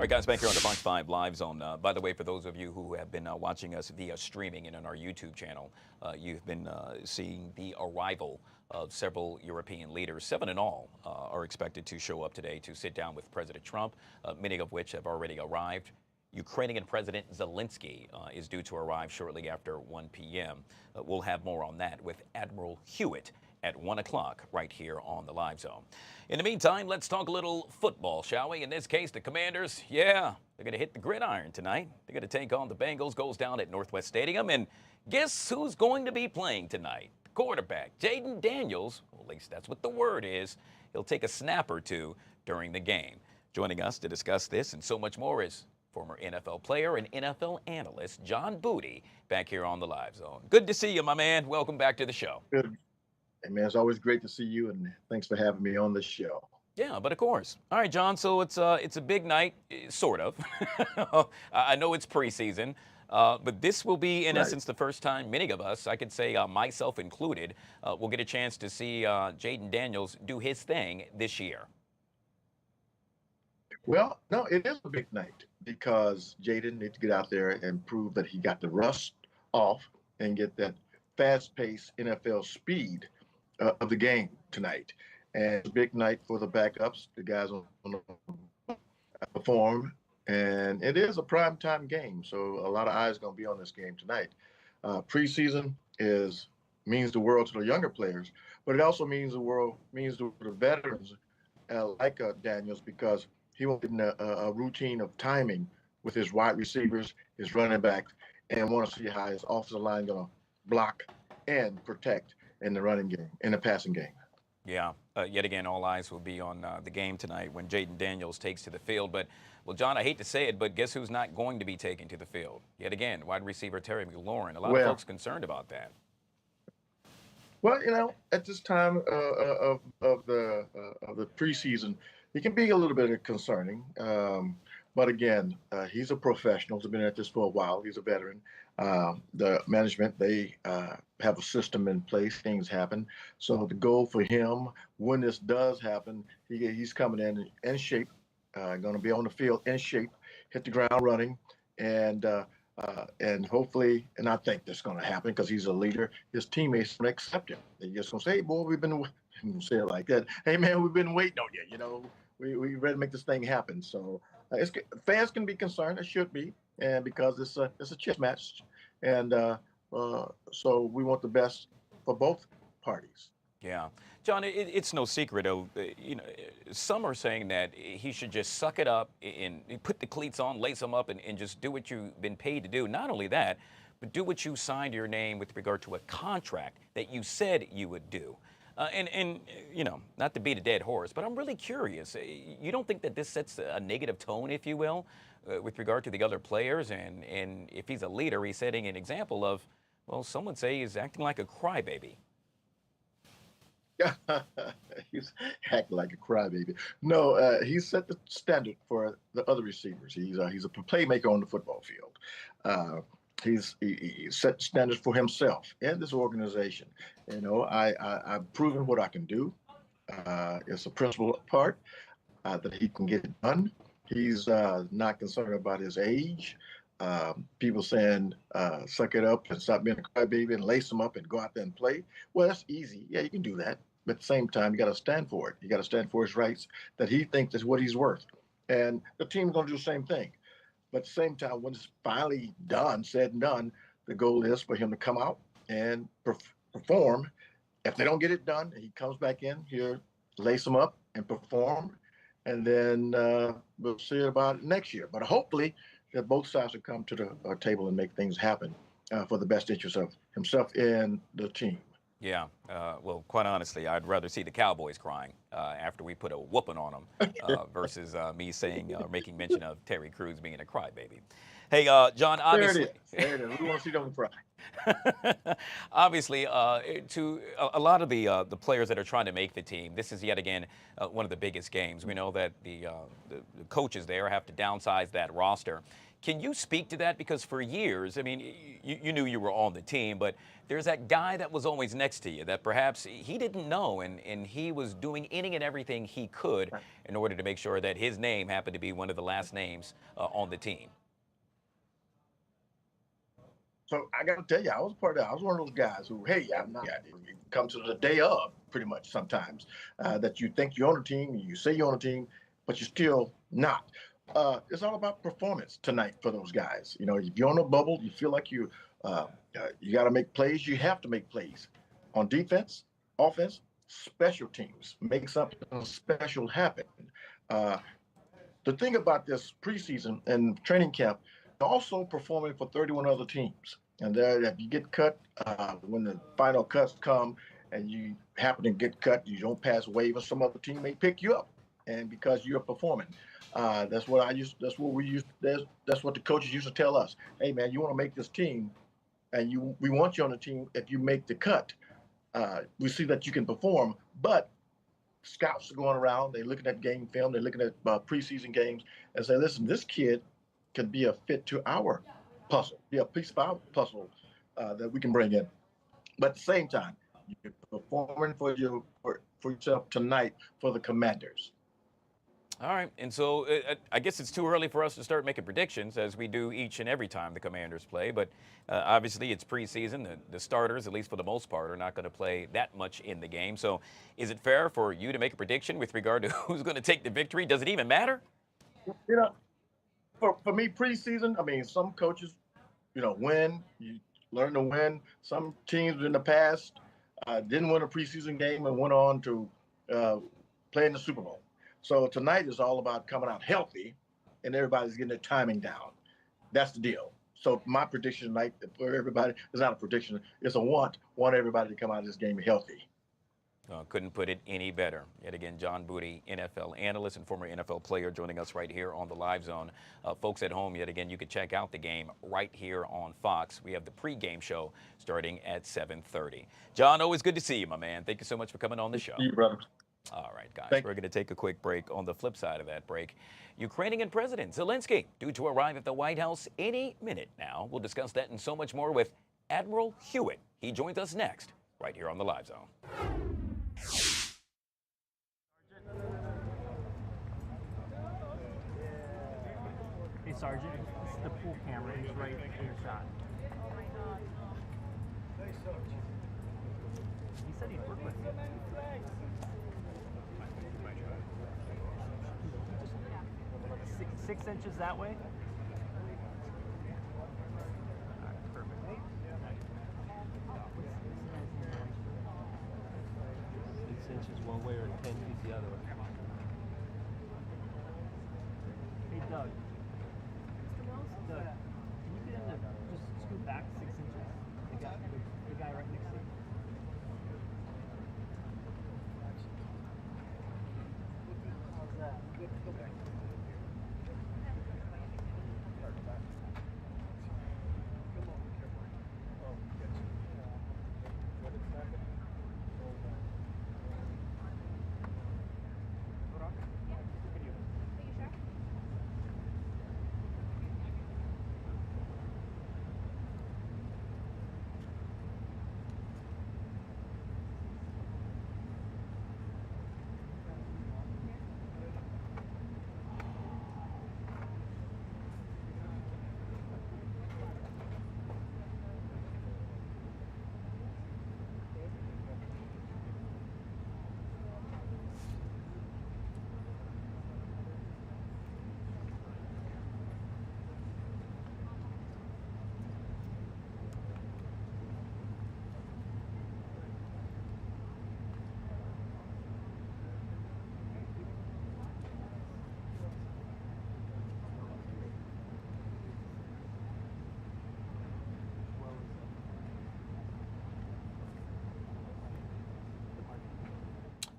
All right, guys, back here on the Fox 5 Live Zone. By the way, for those of you who have been watching us via streaming and on our YouTube channel, you've been seeing the arrival of several European leaders. 7 in all are expected to show up today to sit down with President Trump, many of which have already arrived. Ukrainian President Zelensky is due to arrive shortly after 1 p.m. We'll have more on that with Admiral Hewitt at 1 o'clock right here on the Live Zone. In the meantime, let's talk a little football, shall we? In this case, the Commanders, they're going to hit the gridiron tonight. They're going to take on the Bengals, goes down at Northwest Stadium. And guess who's going to be playing tonight? The quarterback, Jaden Daniels, well, at least that's what the word is, he'll take a snap or two during the game. Joining us to discuss this and so much more is former NFL player and NFL analyst John Booty, back here on the Live Zone. Good to see you, my man. Welcome back to the show. Good. Hey, man, it's always great to see you, and thanks for having me on the show. Yeah, but of course. All right, John, so it's a big night, sort of. I know it's preseason, but this will be, in essence, the first time many of us, I could say myself included, will get a chance to see Jaden Daniels do his thing this year. Well, no, it is a big night because Jaden needs to get out there and prove that he got the rust off and get that fast-paced NFL speed of the game tonight. And it's a big night for the backups, the guys on the perform. And it is a primetime game, so a lot of eyes going to be on this game tonight. Preseason means the world to the younger players, but it also means to the veterans like Daniels, because he will get in a routine of timing with his wide receivers, his running backs, and want to see how his offensive line going to block and protect in the running game, in the passing game. Yeah, yet again, all eyes will be on the game tonight when Jaden Daniels takes to the field. But, well, John, I hate to say it, but guess who's not going to be taking to the field? Yet again, wide receiver Terry McLaurin. A lot of folks concerned about that. Well, you know, at this time of the preseason, it can be a little bit concerning. But again, he's a professional. He's been at this for a while. He's a veteran. The management, they have a system in place. Things happen. So the goal for him, when this does happen, he's coming in shape, going to be on the field in shape, hit the ground running, and hopefully, and I think that's going to happen because he's a leader. His teammates will accept him. They're just going to say, "Hey, boy, we've been," say it like that. "Hey, man, we've been waiting on you. You know, we ready to make this thing happen." So fans can be concerned. It should be, and because it's a chess match, and so we want the best for both parties. Yeah. John, it's no secret, you know, some are saying that he should just suck it up and put the cleats on, lace them up, and just do what you've been paid to do. Not only that, but do what you signed your name with regard to a contract that you said you would do. And you know, not to beat a dead horse, but I'm really curious. You don't think that this sets a negative tone, if you will, with regard to the other players? And if he's a leader, he's setting an example of, well, some would say he's acting like a crybaby. He's acting like a crybaby. No, he set the standard for the other receivers. He's a playmaker on the football field. He set the standards for himself and this organization. You know, I've proven what I can do. It's a principal part that he can get it done. He's not concerned about his age. People saying, suck it up and stop being a crybaby and lace him up and go out there and play. Well, that's easy. Yeah, you can do that. But at the same time, you got to stand for it. You got to stand for his rights that he thinks is what he's worth. And the team's going to do the same thing. But at the same time, when it's finally done, said and done, the goal is for him to come out and perform. If they don't get it done, he comes back in here, lace them up and perform. And then we'll see about it next year. But hopefully that both sides will come to the table and make things happen for the best interest of himself and the team. Yeah, well, quite honestly, I'd rather see the Cowboys crying after we put a whooping on them versus me saying, making mention of Terry Crews being a crybaby. Hey, John, obviously. There it is. We want to see them cry. Obviously, to a lot of the players that are trying to make the team, this is yet again one of the biggest games. We know that the coaches there have to downsize that roster. Can you speak to that? Because for years, I mean, you knew you were on the team, but there's that guy that was always next to you that perhaps he didn't know, and he was doing any and everything he could in order to make sure that his name happened to be one of the last names on the team. So I got to tell you, I was one of those guys who, hey, I'm not. You come to the day of, pretty much sometimes, that you think you're on a team, you say you're on a team, but you're still not. It's all about performance tonight for those guys. You know, if you're on a bubble, you feel like you got to make plays. You have to make plays on defense, offense, special teams. Make something special happen. The thing about this preseason and training camp, they're also performing for 31 other teams. And there, if you get cut, when the final cuts come and you happen to get cut, you don't pass waiver, some other team may pick you up. And because you're performing, that's what that's what the coaches used to tell us. Hey man, you want to make this team, and we want you on the team. If you make the cut, we see that you can perform. But scouts are going around, they're looking at game film, they're looking at preseason games, and say, listen, this kid could be a fit to our puzzle, be a piece of our puzzle that we can bring in. But at the same time, you're performing for yourself tonight for the Commanders. All right, and so I guess it's too early for us to start making predictions, as we do each and every time the Commanders play. But obviously, it's preseason. The starters, at least for the most part, are not going to play that much in the game. So, is it fair for you to make a prediction with regard to who's going to take the victory? Does it even matter? You know, for me, preseason. I mean, some coaches, win. You learn to win. Some teams in the past didn't win a preseason game and went on to play in the Super Bowl. So tonight is all about coming out healthy, and everybody's getting their timing down. That's the deal. So my prediction tonight for everybody is not a prediction. It's a want everybody to come out of this game healthy. Couldn't put it any better. Yet again, John Booty, NFL analyst and former NFL player, joining us right here on the Live Zone. Folks at home, yet again, you can check out the game right here on Fox. We have the pregame show starting at 7:30. John, always good to see you, my man. Thank you so much for coming on the show. You, brother. All right, guys, we're going to take a quick break. On the flip side of that break, Ukrainian President Zelensky due to arrive at the White House any minute now. We'll discuss that and so much more with Admiral Hewitt. He joins us next, right here on the Live Zone. Hey, Sergeant, this is the pool camera. He's right in your shot. He said he'd work with you. 6 inches that way. All right, perfect. 6 inches one way or 10 feet the other way. Hey, Doug. Doug, can you get him to just scoot back 6 inches? The guy right next to you. How's that? Go back.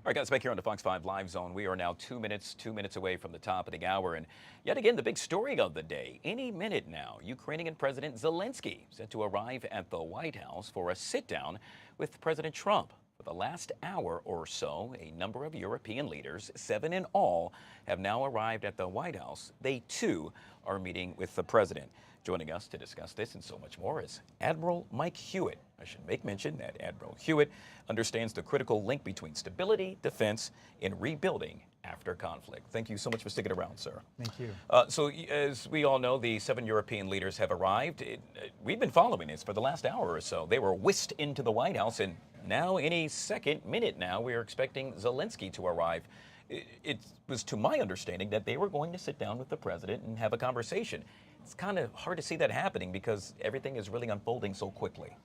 All right, guys, back here on the Fox 5 Live Zone. We are now 2 minutes away from the top of the hour. And yet again, the big story of the day. Any minute now, Ukrainian President Zelensky set to arrive at the White House for a sit-down with President Trump. For the last hour or so, a number of European leaders, 7 in all, have now arrived at the White House. They, too, are meeting with the president. Joining us to discuss this and so much more is Admiral Mike Hewitt. I should make mention that Admiral Hewitt understands the critical link between stability, defense, and rebuilding after conflict. Thank you so much for sticking around, sir. Thank you. So as we all know, the 7 European leaders have arrived. We've been following this for the last hour or so. They were whisked into the White House, and now any minute now, we are expecting Zelensky to arrive. It was to my understanding that they were going to sit down with the president and have a conversation. It's kind of hard to see that happening because everything is really unfolding so quickly.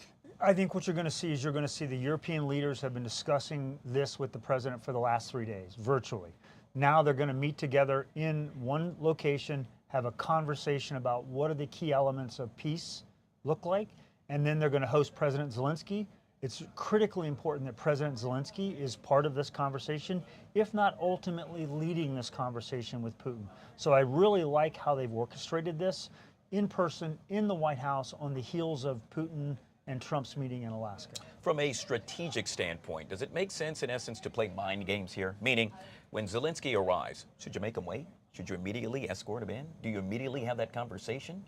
I think what you're going to see is the European leaders have been discussing this with the president for the last 3 days, virtually. Now they're going to meet together in one location, have a conversation about what are the key elements of peace look like, and then they're going to host President Zelensky. It's critically important that President Zelensky is part of this conversation, if not ultimately leading this conversation with Putin. So I really like how they've orchestrated this in person in the White House on the heels of Putin and Trump's meeting in Alaska. From a strategic standpoint, does it make sense, in essence, to play mind games here? Meaning, when Zelensky arrives, should you make him wait? Should you immediately escort him in? Do you immediately have that conversation?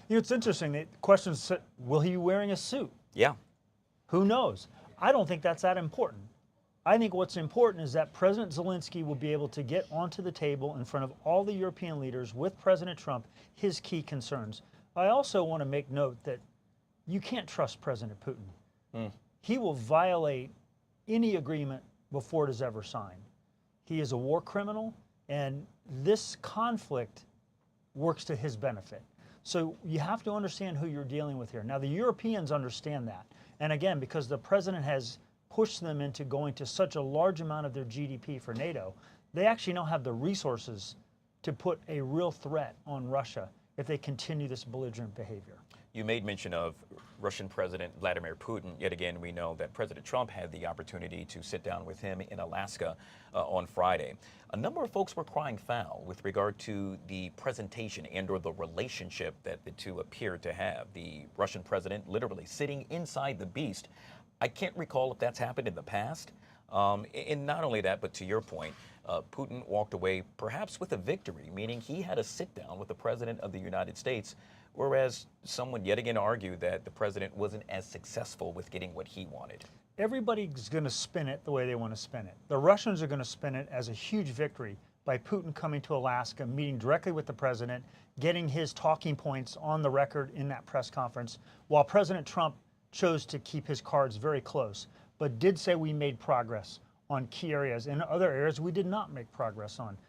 You know, it's interesting. The question is, will he be wearing a suit? Yeah. Who knows? I don't think that's that important. I think what's important is that President Zelensky will be able to get onto the table in front of all the European leaders with President Trump his key concerns. I also want to make note that you can't trust President Putin. He will violate any agreement before it is ever signed. He is a war criminal, and this conflict works to his benefit. So you have to understand who you're dealing with here. Now, the Europeans understand that. And again, because the president has pushed them into going to such a large amount of their GDP for NATO, they actually now have the resources to put a real threat on Russia if they continue this belligerent behavior. You made mention of Russian President Vladimir Putin. Yet again, we know that President Trump had the opportunity to sit down with him in Alaska on Friday. A number of folks were crying foul with regard to the presentation and or the relationship that the two appeared to have. The Russian president literally sitting inside the beast. I can't recall if that's happened in the past. And not only that, but to your point, Putin walked away perhaps with a victory, meaning he had a sit down with the President of the United States, whereas someone yet again argued that the president wasn't as successful with getting what he wanted. Everybody's going to spin it the way they want to spin it. The Russians are going to spin it as a huge victory by Putin coming to Alaska, meeting directly with the president, getting his talking points on the record in that press conference, while President Trump chose to keep his cards very close, but did say we made progress on key areas. In other areas, we did not make progress on.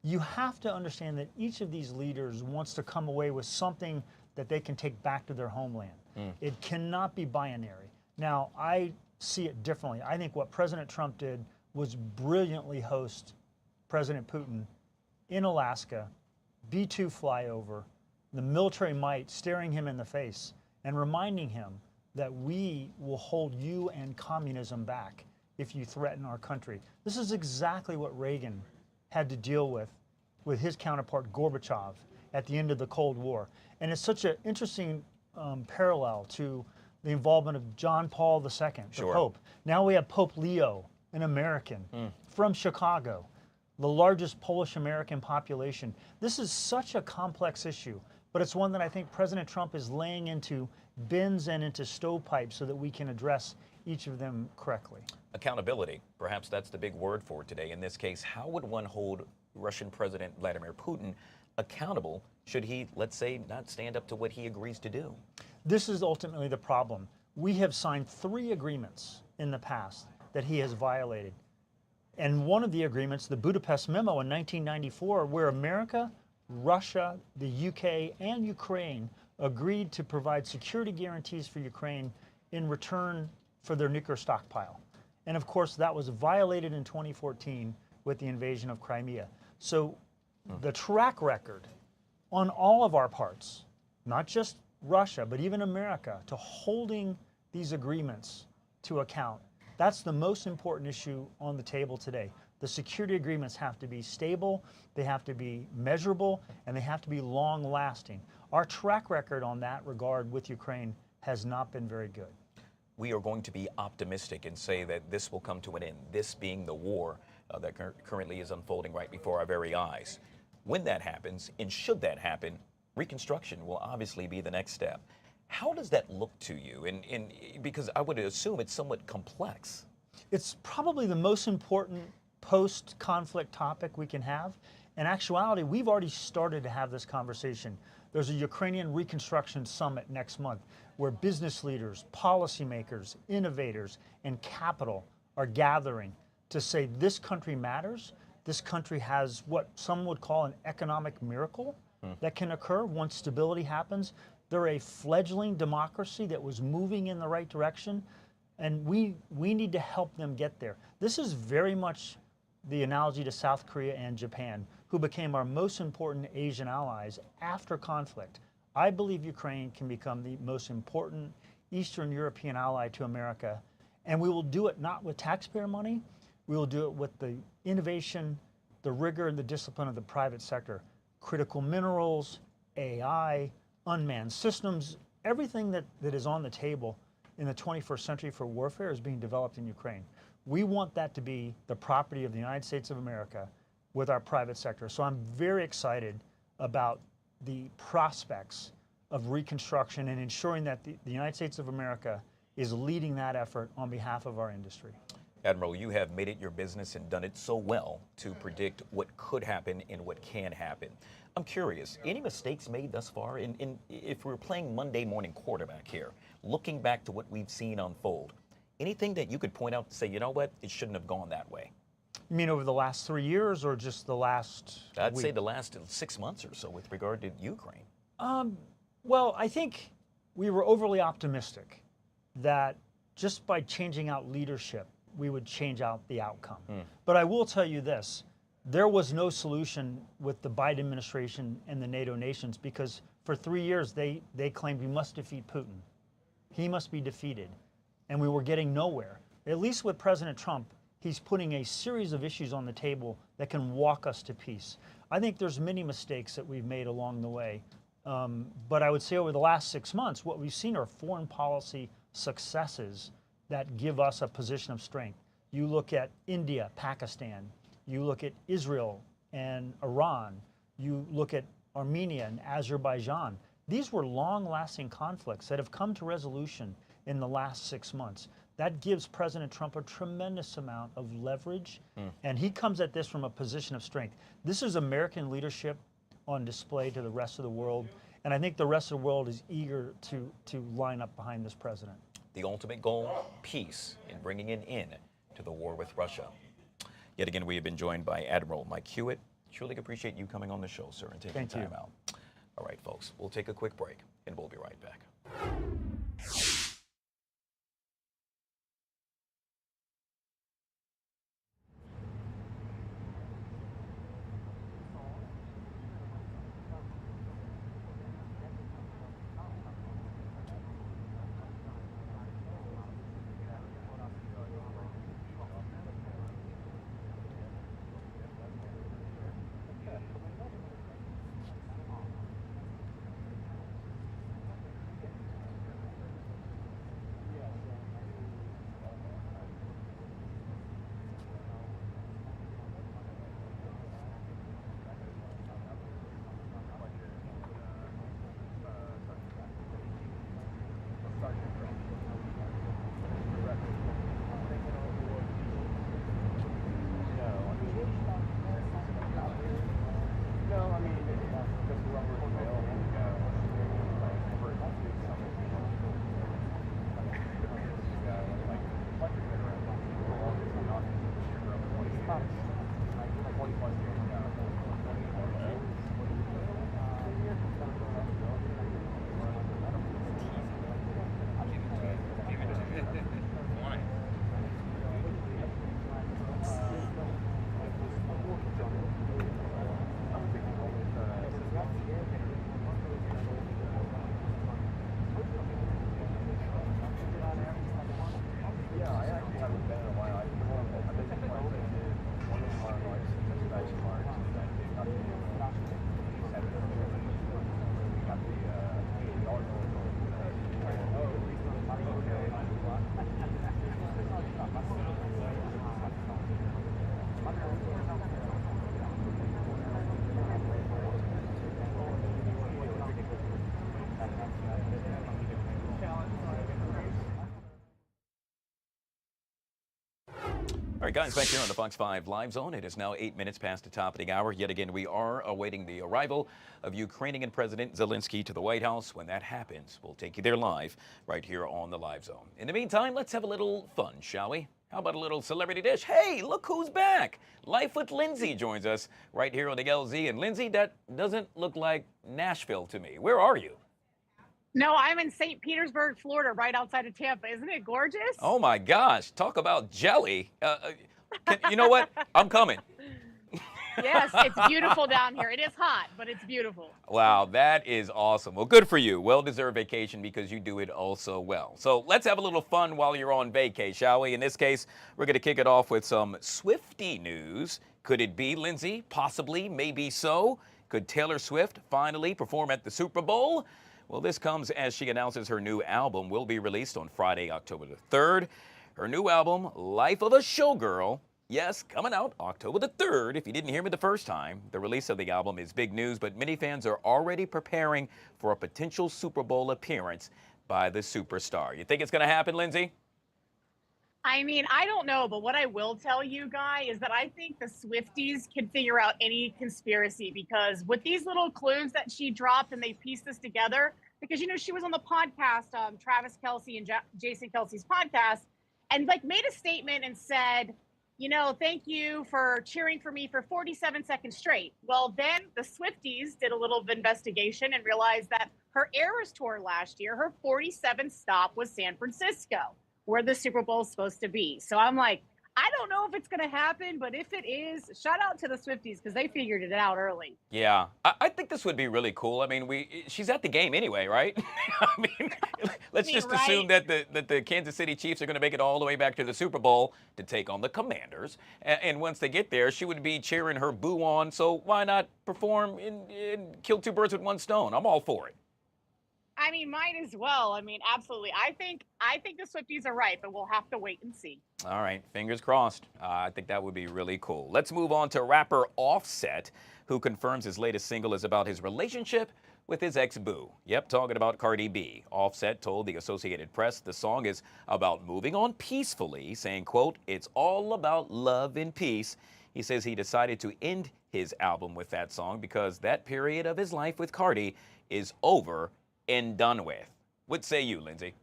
You have to understand that each of these leaders wants to come away with something that they can take back to their homeland. It cannot be binary. Now, I see it differently. I think what President Trump did was brilliantly host President Putin in Alaska, B-2 flyover, the military might staring him in the face and reminding him that we will hold you and communism back if you threaten our country. This is exactly what Reagan had to deal with his counterpart Gorbachev at the end of the Cold War. And it's such an interesting parallel to the involvement of John Paul II, the Pope. Now we have Pope Leo, an American from Chicago, the largest Polish-American population. This is such a complex issue, but it's one that I think President Trump is laying into bins and into stovepipes so that we can address each of them correctly. Accountability, perhaps that's the big word for today. In this case, how would one hold Russian President Vladimir Putin accountable should he, let's say, not stand up to what he agrees to do? This is ultimately the problem. We have signed 3 agreements in the past that he has violated. And one of the agreements, the Budapest Memo in 1994, where America, Russia, the UK, and Ukraine agreed to provide security guarantees for Ukraine in return for their nuclear stockpile. And of course, that was violated in 2014 with the invasion of Crimea. So the track record on all of our parts, not just Russia, but even America, to holding these agreements to account, that's the most important issue on the table today. The security agreements have to be stable, they have to be measurable, and they have to be long-lasting. Our track record on that regard with Ukraine has not been very good. We are going to be optimistic and say that this will come to an end, this being the war that currently is unfolding right before our very eyes. When that happens, and should that happen, reconstruction will obviously be the next step. How does that look to you? And because I would assume it's somewhat complex. It's probably the most important post-conflict topic we can have. In actuality, we've already started to have this conversation. There's a Ukrainian Reconstruction Summit next month where business leaders, policymakers, innovators, and capital are gathering to say this country matters. This country has what some would call an economic miracle that can occur once stability happens. They're a fledgling democracy that was moving in the right direction, and we need to help them get there. This is very much the analogy to South Korea and Japan, who became our most important Asian allies after conflict. I believe Ukraine can become the most important Eastern European ally to America. And we will do it not with taxpayer money, we will do it with the innovation, the rigor, and the discipline of the private sector. Critical minerals, AI, unmanned systems, everything that is on the table in the 21st century for warfare is being developed in Ukraine. We want that to be the property of the United States of America with our private sector. So I'm very excited about the prospects of reconstruction and ensuring that the United States of America is leading that effort on behalf of our industry. Admiral, you have made it your business and done it so well to predict what could happen and what can happen. I'm curious, any mistakes made thus far? If we're playing Monday morning quarterback here, looking back to what we've seen unfold, anything that you could point out to say, you know what, it shouldn't have gone that way? You mean over the last 3 years or just the last I'd week? say the last 6 months or so with regard to Ukraine. Well, I think we were overly optimistic that just by changing out leadership, we would change out the outcome. But I will tell you this, there was no solution with the Biden administration and the NATO nations because for 3 years they claimed we must defeat Putin. He must be defeated. And we were getting nowhere. At least with President Trump, he's putting a series of issues on the table that can walk us to peace. I think there's many mistakes that we've made along the way. But I would say over the last 6 months, what we've seen are foreign policy successes that give us a position of strength. You look at India, Pakistan, you look at Israel and Iran, you look at Armenia and Azerbaijan. These were long-lasting conflicts that have come to resolution in the last 6 months. That gives President Trump a tremendous amount of leverage, and he comes at this from a position of strength. This is American leadership on display to the rest of the world, and I think the rest of the world is eager to line up behind this president. The ultimate goal, peace, in bringing an end to the war with Russia. Yet again, we have been joined by Admiral Mike Hewitt. Truly appreciate you coming on the show, sir, and taking time out. All right, folks, we'll take a quick break, and we'll be right back. All right, guys, back here on the Fox 5 Live Zone. It is now 8 minutes past the top of the hour. Yet again, we are awaiting the arrival of Ukrainian President Zelensky to the White House. When that happens, we'll take you there live right here on the Live Zone. In the meantime, let's have a little fun, shall we? How about a little celebrity dish? Hey, look who's back. Life with Lindsay joins us right here on the LZ. And Lindsay, that doesn't look like Nashville to me. Where are you? No, I'm in St. Petersburg, Florida, right outside of Tampa. Isn't it gorgeous? Oh my gosh, talk about jelly. You know what? I'm coming. Yes, it's beautiful down here. It is hot, but it's beautiful. Wow, that is awesome. Well, good for you. Well-deserved vacation because you do it all so well. So let's have a little fun while you're on vacay, shall we? In this case, we're going to kick it off with some Swiftie news. Could it be, Lindsay? Possibly, maybe so. Could Taylor Swift finally perform at the Super Bowl? Well, this comes as she announces her new album will be released on Friday, October the 3rd. Her new album, Life of a Showgirl, yes, coming out October the 3rd. If you didn't hear me the first time, the release of the album is big news, but many fans are already preparing for a potential Super Bowl appearance by the superstar. You think it's going to happen, Lindsay? I mean, I don't know, but what I will tell you, Guy, is that I think the Swifties can figure out any conspiracy because with these little clues that she dropped and they pieced this together, because, you know, she was on the podcast, Travis Kelce and Jason Kelce's podcast, and like made a statement and said, you know, thank you for cheering for me for 47 seconds straight. Well, then the Swifties did a little investigation and realized that her Eras tour last year, her 47th stop was San Francisco, where the Super Bowl is supposed to be. So I'm like, I don't know if it's going to happen, but if it is, shout out to the Swifties because they figured it out early. Yeah, I think this would be really cool. I mean, she's at the game anyway, right? I mean, let's just assume that the Kansas City Chiefs are going to make it all the way back to the Super Bowl to take on the Commanders. And once they get there, she would be cheering her boo on. So why not perform and kill two birds with one stone? I'm all for it. I mean, might as well. I mean, absolutely. I think the Swifties are right, but we'll have to wait and see. All right, fingers crossed. I think that would be really cool. Let's move on to rapper Offset, who confirms his latest single is about his relationship with his ex-boo. Yep, talking about Cardi B. Offset told the Associated Press the song is about moving on peacefully, saying, quote, it's all about love and peace. He says he decided to end his album with that song because that period of his life with Cardi is over and done with. What say you, Lindsay?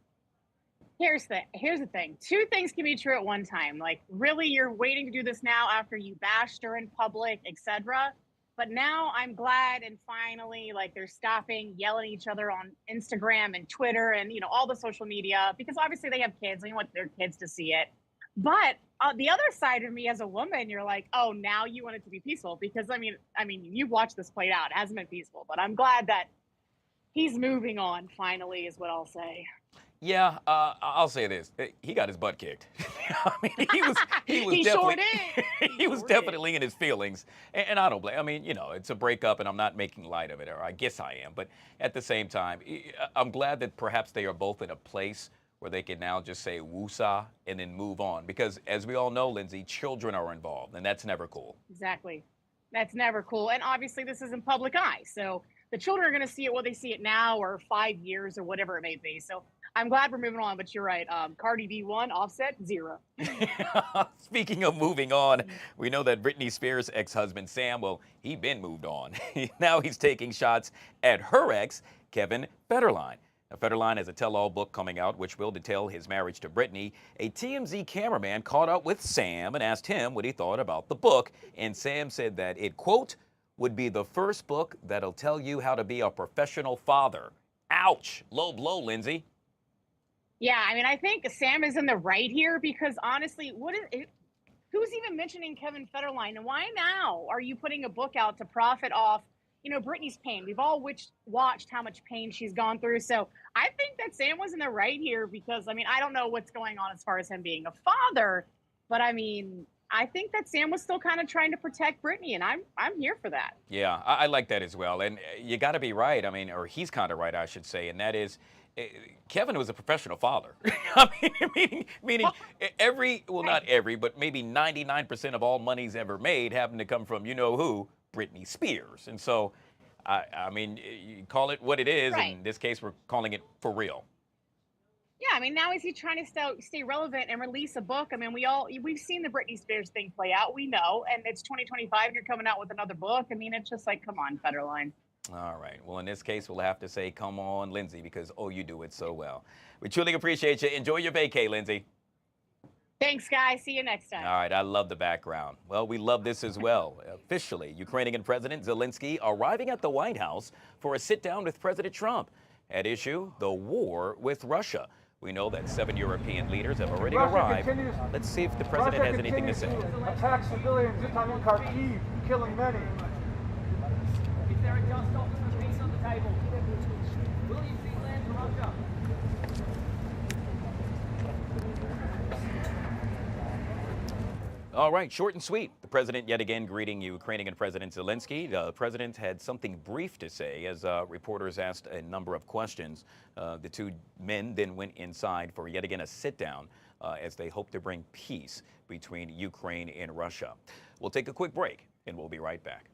Here's the thing. Two things can be true at one time. Like, really, you're waiting to do this now after you bashed her in public, etc. But now I'm glad and finally, like, they're stopping yelling at each other on Instagram and Twitter and, you know, all the social media because obviously they have kids and you want their kids to see it. But the other side of me as a woman, you're like, oh, now you want it to be peaceful because I mean, you've watched this played out. It hasn't been peaceful, but I'm glad that he's moving on finally is what I'll say. Yeah, I'll say this. He got his butt kicked. I mean, he was He definitely, sure did. he was definitely in his feelings. And I don't blame, I mean, you know, it's a breakup and I'm not making light of it, or I guess I am. But at the same time, I'm glad that perhaps they are both in a place where they can now just say woosah and then move on. Because as we all know, Lindsay, children are involved and that's never cool. Exactly. That's never cool. And obviously this is in public eye. So the children are going to see it whether they see it now or 5 years or whatever it may be. So I'm glad we're moving on, but you're right. Cardi B 1, Offset 0. Speaking of moving on, we know that Britney Spears' ex-husband Sam, well, he been moved on. Now he's taking shots at her ex, Kevin Federline. Now, Federline has a tell-all book coming out which will detail his marriage to Britney. A TMZ cameraman caught up with Sam and asked him what he thought about the book, and Sam said that it, quote, would be the first book that'll tell you how to be a professional father. Ouch. Low blow, Lindsay. Yeah, I mean, I think Sam is in the right here because honestly, who's even mentioning Kevin Federline? And why now are you putting a book out to profit off, you know, Britney's pain? We've all watched how much pain she's gone through. So I think that Sam was in the right here because, I mean, I don't know what's going on as far as him being a father, but I mean, I think that Sam was still kind of trying to protect Britney, and I'm here for that. Yeah, I like that as well. And you got to be right. I mean, or he's kind of right, I should say, and that is Kevin was a professional father. I mean, meaning not every, but maybe 99% of all monies ever made happen to come from you know who, Britney Spears. And so, I mean, you call it what it is. Right. In this case, we're calling it for real. Yeah, I mean, now is he trying to stay relevant and release a book? I mean, we've seen the Britney Spears thing play out. We know, and it's 2025, and you're coming out with another book. I mean, it's just like, come on, Federline. All right. Well, in this case, we'll have to say, come on, Lindsay, because, oh, you do it so well. We truly appreciate you. Enjoy your vacay, Lindsay. Thanks, guys. See you next time. All right. I love the background. Well, we love this as well. Officially, Ukrainian President Zelensky arriving at the White House for a sit-down with President Trump. At issue, the war with Russia. We know that 7 European leaders have already arrived. Let's see if the president has anything to say. Attack civilians in Kharkiv. killing many. Is there a just offer for peace on the table? Will you see land for Russia? All right, short and sweet. The president yet again greeting Ukrainian President Zelensky. The president had something brief to say as reporters asked a number of questions. The two men then went inside for yet again a sit-down as they hope to bring peace between Ukraine and Russia. We'll take a quick break and we'll be right back.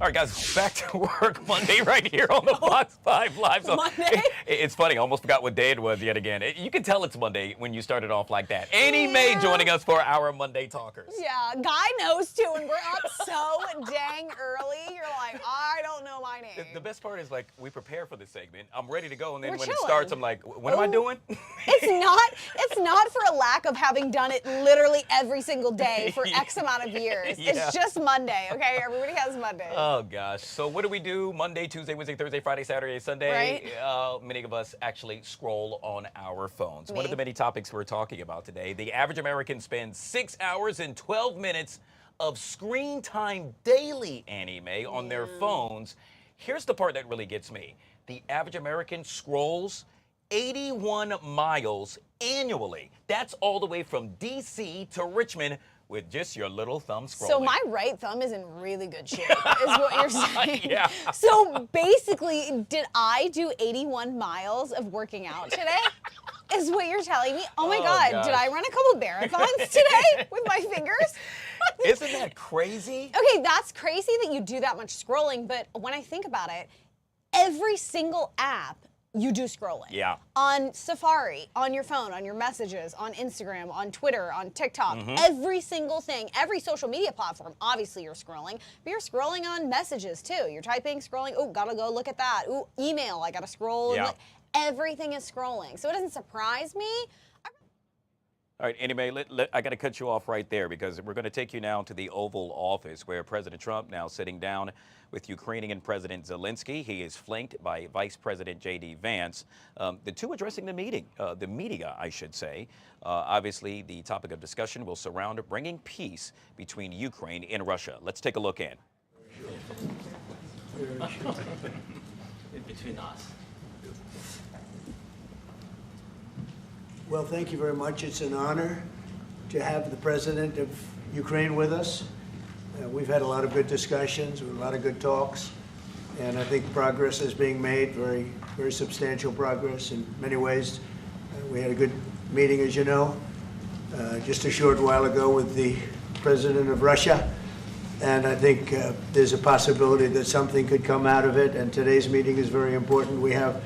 All right, guys, back to work Monday right here on the Fox 5 Live Zone. Monday? It's funny, I almost forgot what day it was yet again. You can tell it's Monday when you started off like that. Annie Mae joining us for our Monday Talkers. Yeah, Guy knows too, and we're up so dang early. You're like, I don't know my name. The best part is, like, we prepare for this segment. I'm ready to go, and then We're when chilling. it starts, I'm like, what am I doing? It's not for a lack of having done it literally every single day for X amount of years. Yeah. It's just Monday, okay? Everybody has Mondays. Oh, gosh. So what do we do Monday, Tuesday, Wednesday, Thursday, Friday, Saturday, Sunday? Many of us actually scroll on our phones. One of the many topics we're talking about today, the average American spends 6 hours and 12 minutes of screen time daily, Annie Mae, on their phones. Here's the part that really gets me. The average American scrolls 81 miles annually. That's all the way from D.C. to Richmond with just your little thumb scrolling. So my right thumb is in really good shape, is what you're saying. Yeah. So basically, did I do 81 miles of working out today? Is what you're telling me? Oh my God, gosh. did I run a couple marathons today with my fingers? Isn't that crazy? Okay, that's crazy that you do that much scrolling, but when I think about it, every single app you do scrolling. Yeah. On Safari, on your phone, on your messages, on Instagram, on Twitter, on TikTok, every single thing, every social media platform, obviously you're scrolling, but you're scrolling on messages too. You're typing, scrolling, oh, gotta go look at that. Ooh, email, I gotta scroll. And Yeah. look. Everything is scrolling. So it doesn't surprise me. All right, anyway, I got to cut you off right there because we're going to take you now to the Oval Office where President Trump now sitting down with Ukrainian President Zelensky. He is flanked by Vice President J.D. Vance. The two addressing the media, I should say. Obviously, the topic of discussion will surround bringing peace between Ukraine and Russia. Let's take a look in. Between us. Well, thank you very much. It's an honor to have the president of Ukraine with us. We've had a lot of good discussions, a lot of good talks, and I think progress is being made, very, very substantial progress in many ways. We had a good meeting, as you know, just a short while ago with the president of Russia. And I think there's a possibility that something could come out of it. And today's meeting is very important. We have,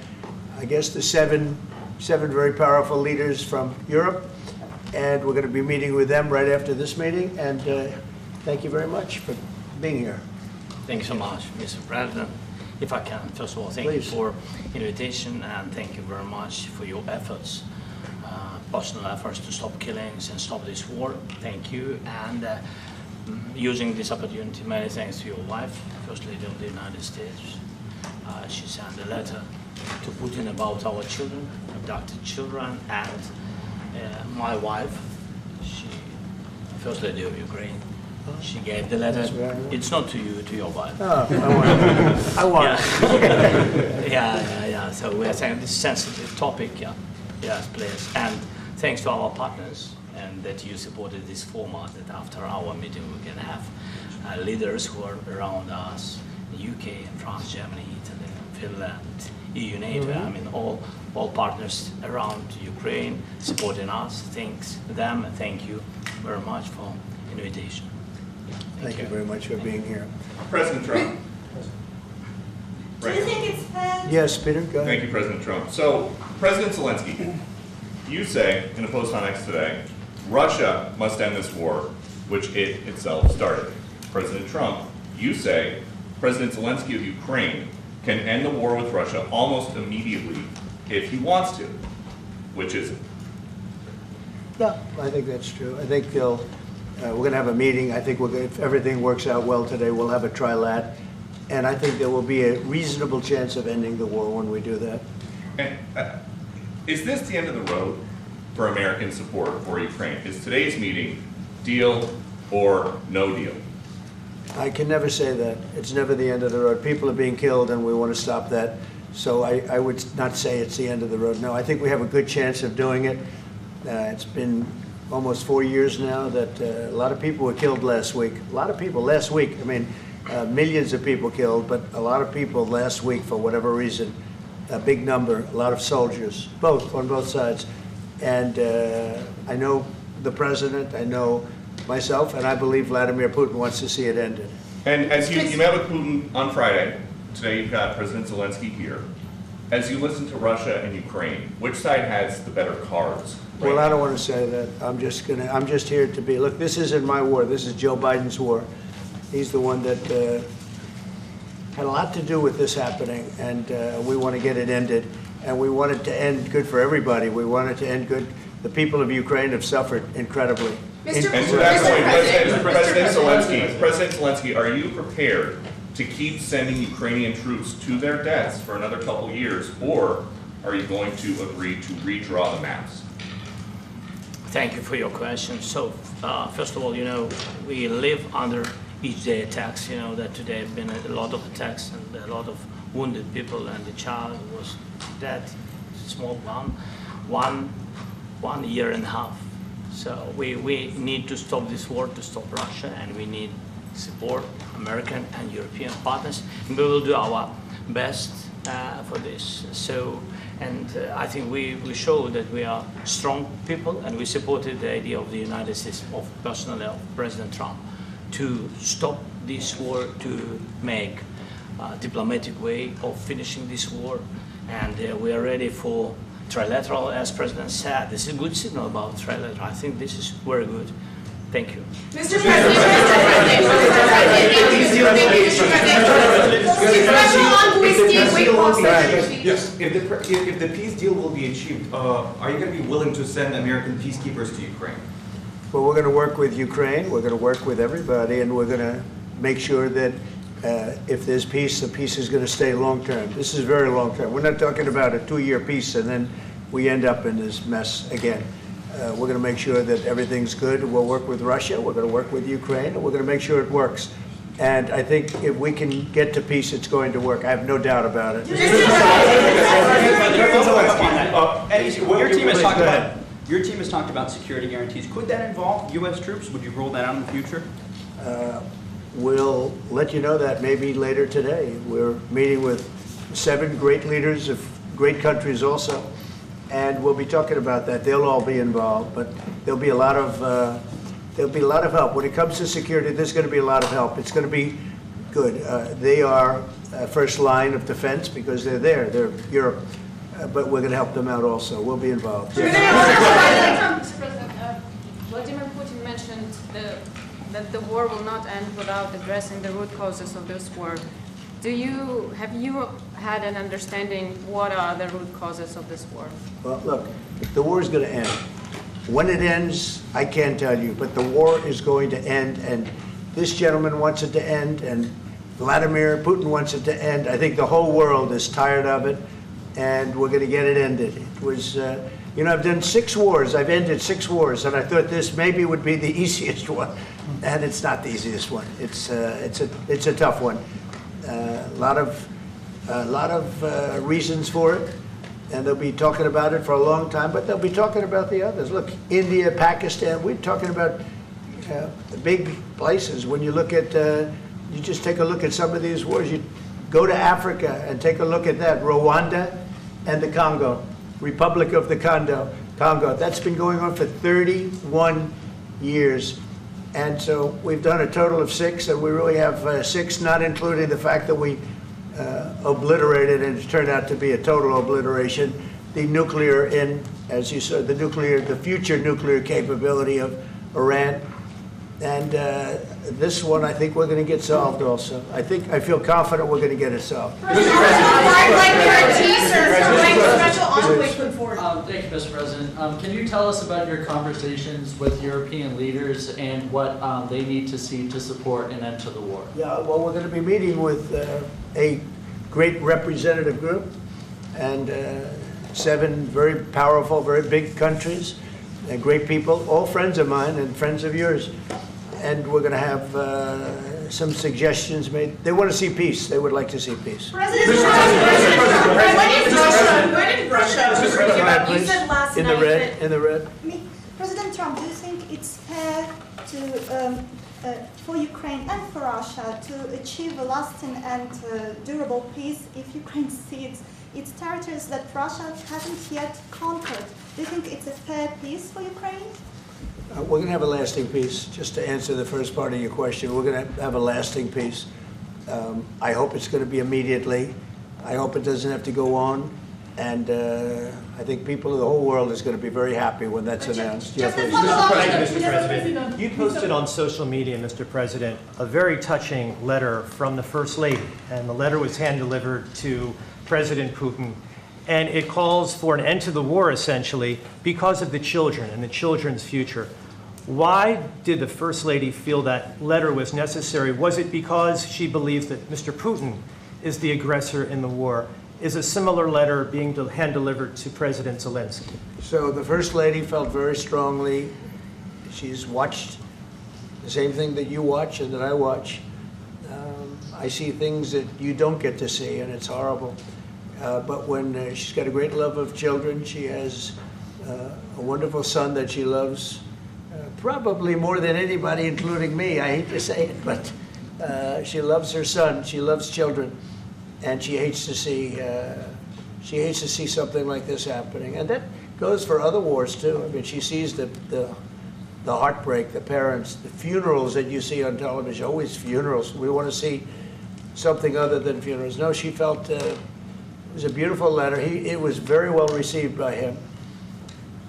I guess, the seven very powerful leaders from Europe. And we're going to be meeting with them right after this meeting. And thank you very much for being here. Thank you so much, Mr. President. If I can, first of all, thank you for invitation and thank you very much for your efforts, personal efforts to stop killings and stop this war. Thank you. And using this opportunity, many thanks to your wife, First Lady of the United States. She sent a letter to Putin about our children, abducted children, and my wife, First Lady of Ukraine. She gave the letter. It's not to you, to your wife. Oh, I want it. Yeah. So we are saying this sensitive topic, yeah. Yes, please. And thanks to our partners and that you supported this format, that after our meeting we can have leaders who are around us, UK and France, Germany, Italy, Finland, EU, NATO, I mean all partners around Ukraine supporting us. Thanks to them and thank you very much for invitation. Thank you very much for being here. President Trump. Do you think it's fair? Yes, Peter, go ahead. Thank you, President Trump. So, President Zelensky, you say in a post on X today, Russia must end this war, which it itself started. President Trump, you say President Zelensky of Ukraine can end the war with Russia almost immediately if he wants to. Which is it? No, I think that's true. I think they'll. We're going to have a meeting. I think if everything works out well today, we'll have a trilat. And I think there will be a reasonable chance of ending the war when we do that. And is this the end of the road for American support for Ukraine? Is today's meeting deal or no deal? I can never say that. It's never the end of the road. People are being killed and we want to stop that. So I would not say it's the end of the road. No, I think we have a good chance of doing it. It's been almost 4 years now that a lot of people were killed last week. A lot of people last week. I mean, millions of people killed, but a lot of people last week for whatever reason. A big number, a lot of soldiers, on both sides. And I know the president, I know myself, and I believe Vladimir Putin wants to see it ended. And as you met with Putin on Friday, today you've got President Zelensky here. As you listen to Russia and Ukraine, which side has the better cards? Right? Well, I don't want to say that. I'm just here to be, look, this isn't my war. This is Joe Biden's war. He's the one that had a lot to do with this happening, and we want to get it ended. And we want it to end good for everybody. We want it to end good. The people of Ukraine have suffered incredibly. And to that point, President Zelensky, are you prepared to keep sending Ukrainian troops to their deaths for another couple years, or are you going to agree to redraw the maps? Thank you for your question. So, first of all, we live under each day attacks. You know that today have been a lot of attacks and a lot of wounded people, and the child was dead, small one year and a half. So we need to stop this war, to stop Russia, and we need support American and European partners, and we will do our best for this. So, and I think we show that we are strong people, and we supported the idea of the United States, of personally of President Trump, to stop this war, to make a diplomatic way of finishing this war, and we are ready for trilateral, as President said. This is a good signal about trilateral. I think this is very good. Thank you. Mr. President, yes, if the peace deal will be achieved, are you going to be willing to send American peacekeepers to Ukraine? Well, we're going to work with Ukraine. We're going to work with everybody, and we're going to make sure that if there's peace, the peace is going to stay long term. This is very long term. We're not talking about a 2-year peace and then we end up in this mess again. We're going to make sure that everything's good. We'll work with Russia. We're going to work with Ukraine, and we're going to make sure it works. And I think if we can get to peace, it's going to work. I have no doubt about it. Your team has talked about security guarantees. Could that involve U.S. troops? Would you roll that out in the future? We'll let you know that maybe later today. We're meeting with 7 great leaders of great countries also. and we'll be talking about that. They'll all be involved, but there'll be a lot of help. When it comes to security, there's going to be a lot of help. It's going to be good. They are first line of defense because they're there. They're Europe. But we're going to help them out also. We'll be involved. Mr. President, Vladimir Putin mentioned that the war will not end without addressing the root causes of this war. Have you had an understanding what are the root causes of this war? Well, look, the war is going to end. When it ends, I can't tell you, but the war is going to end, and this gentleman wants it to end, and Vladimir Putin wants it to end. I think the whole world is tired of it, and we're going to get it ended. It was, I've done 6 wars. I've ended 6 wars, and I thought this maybe would be the easiest one, and it's not the easiest one. It's a tough one. A lot of reasons for it, and they'll be talking about it for a long time, but they'll be talking about the others. Look, India, Pakistan, we're talking about big places. When you look at, you just take a look at some of these wars. You go to Africa and take a look at that. Rwanda and the Congo, Republic of the Congo. That's been going on for 31 years. And so we've done a total of 6, and we really have 6, not including the fact that we obliterated, and it turned out to be a total obliteration, the nuclear, as you said, the future nuclear capability of Iran. And this one, I think we're going to get solved also. I feel confident we're going to get it solved. Thank you, Mr. President. Can you tell us about your conversations with European leaders and what they need to see to support an end to the war? Yeah, well, we're going to be meeting with a great representative group and 7 very powerful, very big countries and great people, all friends of mine and friends of yours. And we're going to have some suggestions made. They want to see peace. They would like to see peace. President Trump, you said last night that... In the red. President Trump, do you think it's fair to, for Ukraine and for Russia to achieve a lasting and durable peace if Ukraine cedes its territories that Russia hasn't yet conquered? Do you think it's a fair peace for Ukraine? We're going to have a lasting peace. Just to answer the first part of your question, we're going to have a lasting peace. I hope it's going to be immediately. I hope it doesn't have to go on. And I think people of the whole world is going to be very happy when that's announced. Yeah, Thank you, Mr. President. You posted on social media, Mr. President, a very touching letter from the First Lady. And the letter was hand-delivered to President Putin. And it calls for an end to the war, essentially, because of the children and the children's future. Why did the First Lady feel that letter was necessary? Was it because she believes that Mr. Putin is the aggressor in the war? Is a similar letter being hand-delivered to President Zelensky? So the First Lady felt very strongly. She's watched the same thing that you watch and that I watch. I see things that you don't get to see, and it's horrible. But when she's got a great love of children, she has a wonderful son that she loves, probably more than anybody, including me. I hate to say it, but she loves her son. She loves children, and she hates to see something like this happening. And that goes for other wars too. I mean, she sees the heartbreak, the parents, the funerals that you see on television. Always funerals. We want to see something other than funerals. No, she felt. It was a beautiful letter. It was very well received by him.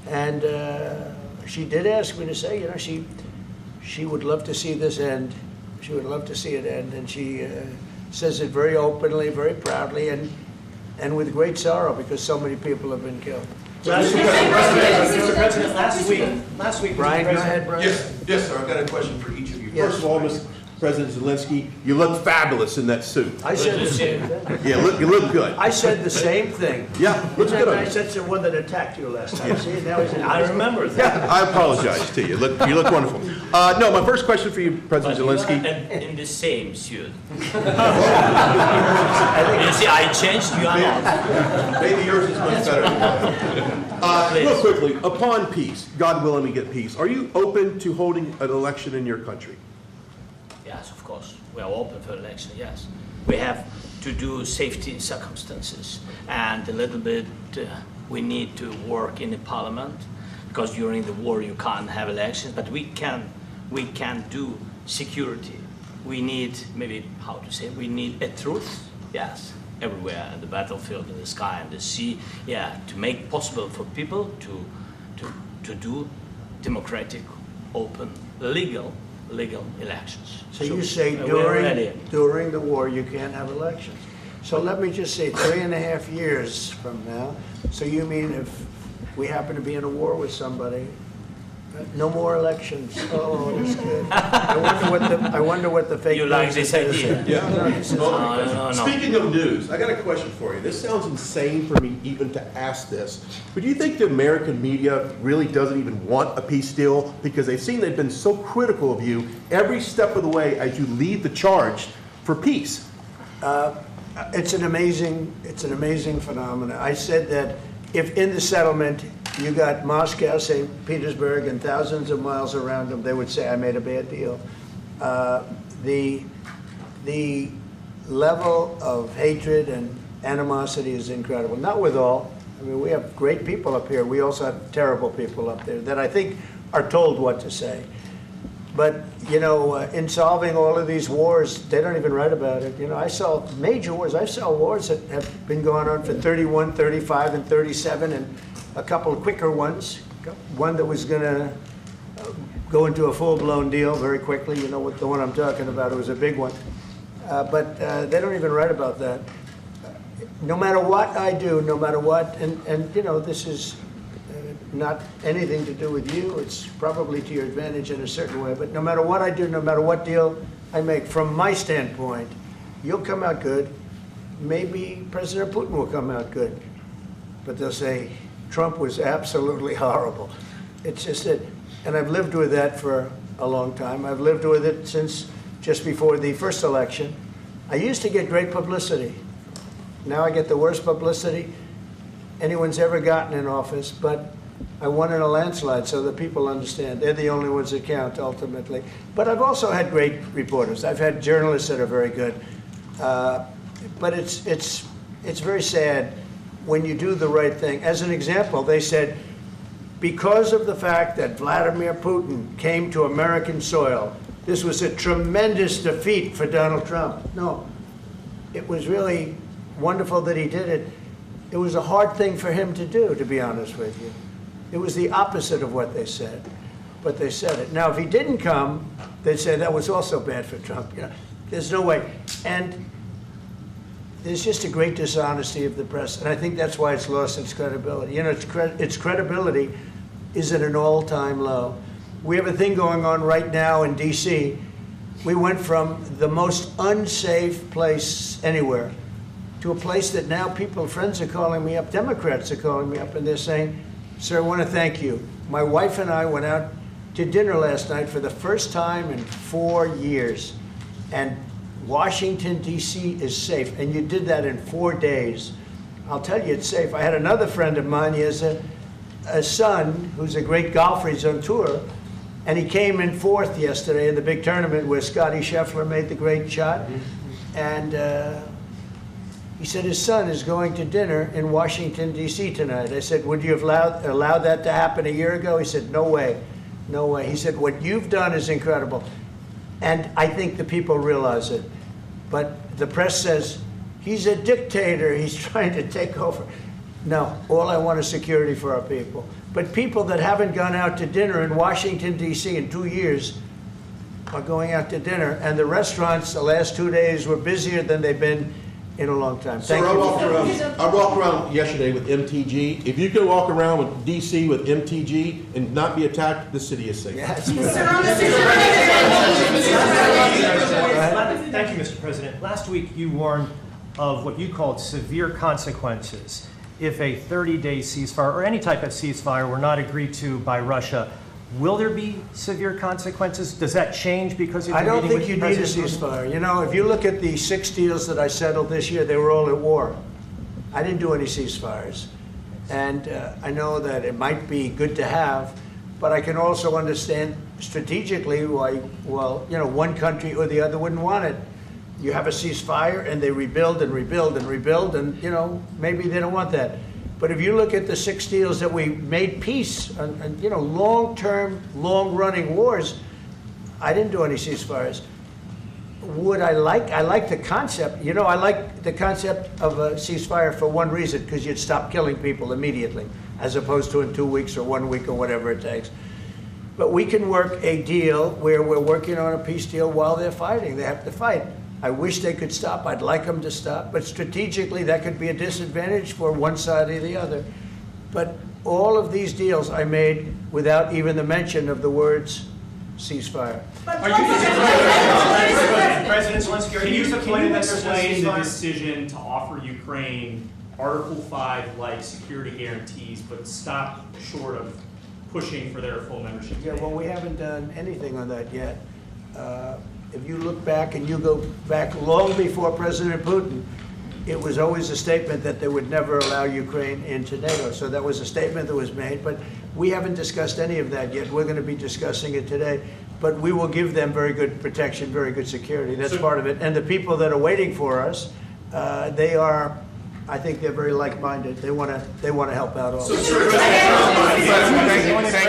And she did ask me to say, she would love to see this end. She would love to see it end. And she says it very openly, very proudly, and with great sorrow because so many people have been killed. Mr. President, last week, Brian, go ahead, Brian. Yes, sir. I've got a question for each of you. Yes. First of all, Mr. President Zelensky, you look fabulous in that suit. I said the same thing. Yeah, you look good. I said the same thing. Yeah, looks good on I you. said to the one that attacked you last time. Yeah. See, now he's I remember that. Yeah, I apologize to you. You look wonderful. No, my first question for you, President Zelensky. In the same suit. You see, I changed, you are not. Maybe yours is much better. Real quickly, upon peace, God willing we get peace, are you open to holding an election in your country? Yes, of course. We are open for election, yes. We have to do safety circumstances and a little bit We need to work in the parliament, because during the war you can't have elections, but we can do security. We need, maybe, how to say, we need a truth, yes, everywhere, in the battlefield, in the sky, in the sea, yeah, to make possible for people to do democratic, open, legal elections. So you say we're ready. during the war you can't have elections. So let me just say 3.5 years from now, so you mean if we happen to be in a war with somebody, no more elections? Oh, that's good. I wonder what the fake You like news this is. idea? Yeah. No. Speaking of news, I got a question for you. This sounds insane for me even to ask this, but do you think the American media really doesn't even want a peace deal because they've seen they've been so critical of you every step of the way as you lead the charge for peace? It's an amazing phenomenon. I said that if in the settlement you got Moscow, St. Petersburg, and thousands of miles around them, they would say I made a bad deal. The level of hatred and animosity is incredible. Not with all. I mean, we have great people up here. We also have terrible people up there that I think are told what to say. But, you know, in solving all of these wars, they don't even write about it. You know, I saw major wars. I saw wars that have been going on for 31, 35, and 37, and a couple of quicker ones. One that was going to go into a full-blown deal very quickly. You know what the one I'm talking about. It was a big one. But they don't even write about that. No matter what I do, no matter what, and you know, this is not anything to do with you. It's probably to your advantage in a certain way. But no matter what I do, no matter what deal I make, from my standpoint, you'll come out good. Maybe President Putin will come out good. But they'll say, Trump was absolutely horrible. It's just that, and I've lived with that for a long time. I've lived with it since just before the first election. I used to get great publicity. Now I get the worst publicity anyone's ever gotten in office, but I won in a landslide, so that people understand. They're the only ones that count, ultimately. But I've also had great reporters. I've had journalists that are very good. But it's very sad when you do the right thing. As an example, they said, because of the fact that Vladimir Putin came to American soil, this was a tremendous defeat for Donald Trump. No, it was really wonderful that he did it. It was a hard thing for him to do, to be honest with you. It was the opposite of what they said, but they said it. Now, if he didn't come, they'd say that was also bad for Trump. You know, there's no way. And there's just a great dishonesty of the press, and I think that's why it's lost its credibility. You know, its credibility is at an all-time low. We have a thing going on right now in D.C. We went from the most unsafe place anywhere to a place that now friends are calling me up, Democrats are calling me up, and they're saying, sir, I want to thank you. My wife and I went out to dinner last night for the first time in 4 years, and Washington, D.C. is safe, and you did that in 4 days. I'll tell you, it's safe. I had another friend of mine. He has a son who's a great golfer. He's on tour, and he came in 4th yesterday in the big tournament where Scotty Scheffler made the great shot, and he said his son is going to dinner in Washington, D.C. tonight. I said, would you have allowed that to happen a year ago? He said, no way, no way. He said, what you've done is incredible. And I think the people realize it. But the press says, he's a dictator, he's trying to take over. No, all I want is security for our people. But people that haven't gone out to dinner in Washington, D.C. in 2 years are going out to dinner. And the restaurants the last 2 days were busier than they've been in a long time. Sir, I walked around yesterday with MTG. If you can walk around with DC with MTG and not be attacked, the city is safe. Yes. Thank you, Mr. President. Last week you warned of what you called severe consequences if a 30-day ceasefire or any type of ceasefire were not agreed to by Russia. Will there be severe consequences? Does that change because I don't think you need a ceasefire. You know, if you look at the 6 deals that I settled this year, they were all at war. I didn't do any ceasefires. And I know that it might be good to have, but I can also understand strategically why, well, you know, one country or the other wouldn't want it. You have a ceasefire and they rebuild and rebuild and rebuild, and, you know, maybe they don't want that. But if you look at the 6 deals that we made peace, and you know, long-term, long-running wars, I didn't do any ceasefires. Would I like the concept, you know, I like the concept of a ceasefire for one reason, because you'd stop killing people immediately, as opposed to in 2 weeks or 1 week or whatever it takes. But we can work a deal where we're working on a peace deal while they're fighting. They have to fight. I wish they could stop. I'd like them to stop. But strategically, that could be a disadvantage for one side or the other. But all of these deals I made without even the mention of the words ceasefire. Are you President Zelensky, can you explain the decision to offer Ukraine Article 5 like security guarantees, but stop short of pushing for their full membership? Yeah, well, we haven't done anything on that yet. If you look back and you go back long before President Putin, it was always a statement that they would never allow Ukraine into NATO. So that was a statement that was made, but we haven't discussed any of that yet. We're going to be discussing it today. But we will give them very good protection, very good security. That's part of it. And the people that are waiting for us, they are, I think they're very like-minded. They want to help out all. Thank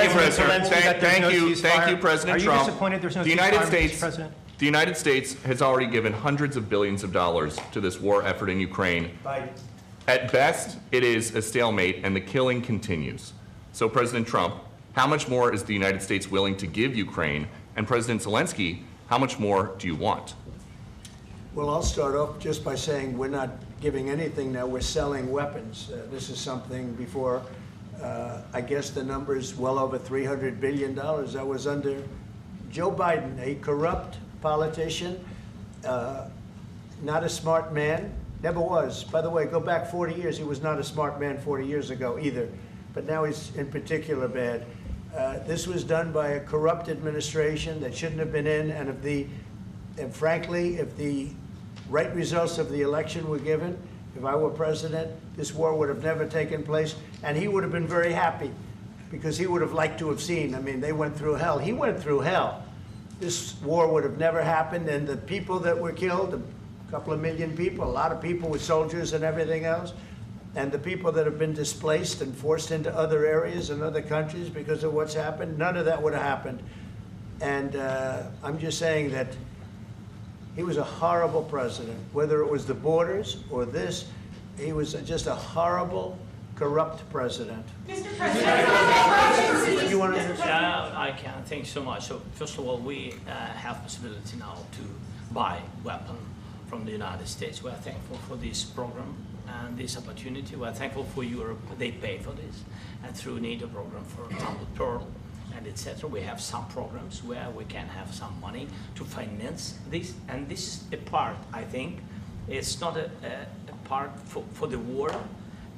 you, President. Thank you, President Trump. Are you disappointed there's no ceasefire, President? The United States has already given hundreds of billions of dollars to this war effort in Ukraine. At best, it is a stalemate, and the killing continues. So, President Trump, how much more is the United States willing to give Ukraine? And President Zelensky, how much more do you want? Well, I'll start off just by saying we're not giving anything now. We're selling weapons. This is something before, I guess the number is well over $300 billion. That was under Joe Biden, a corrupt politician, not a smart man, never was. By the way, go back 40 years, he was not a smart man 40 years ago either, but now he's in particular bad. This was done by a corrupt administration that shouldn't have been in, and frankly, if the right results of the election were given, if I were president, this war would have never taken place, and he would have been very happy, because he would have liked to have seen. I mean, they went through hell. He went through hell. This war would have never happened, and the people that were killed, a couple of million people, a lot of people with soldiers and everything else, and the people that have been displaced and forced into other areas and other countries because of what's happened, none of that would have happened. And I'm just saying that he was a horrible president, whether it was the borders or this, he was just a horrible, corrupt president. Mr. President, you want to answer? I can. Thank you so much. So first of all, we have possibility now to buy weapon from the United States. We are thankful for this program and this opportunity. We are thankful for Europe. They pay for this, and through NATO program for example, Pearl and etc. We have some programs where we can have some money to finance this, and this is a part. I think it's not a part for the war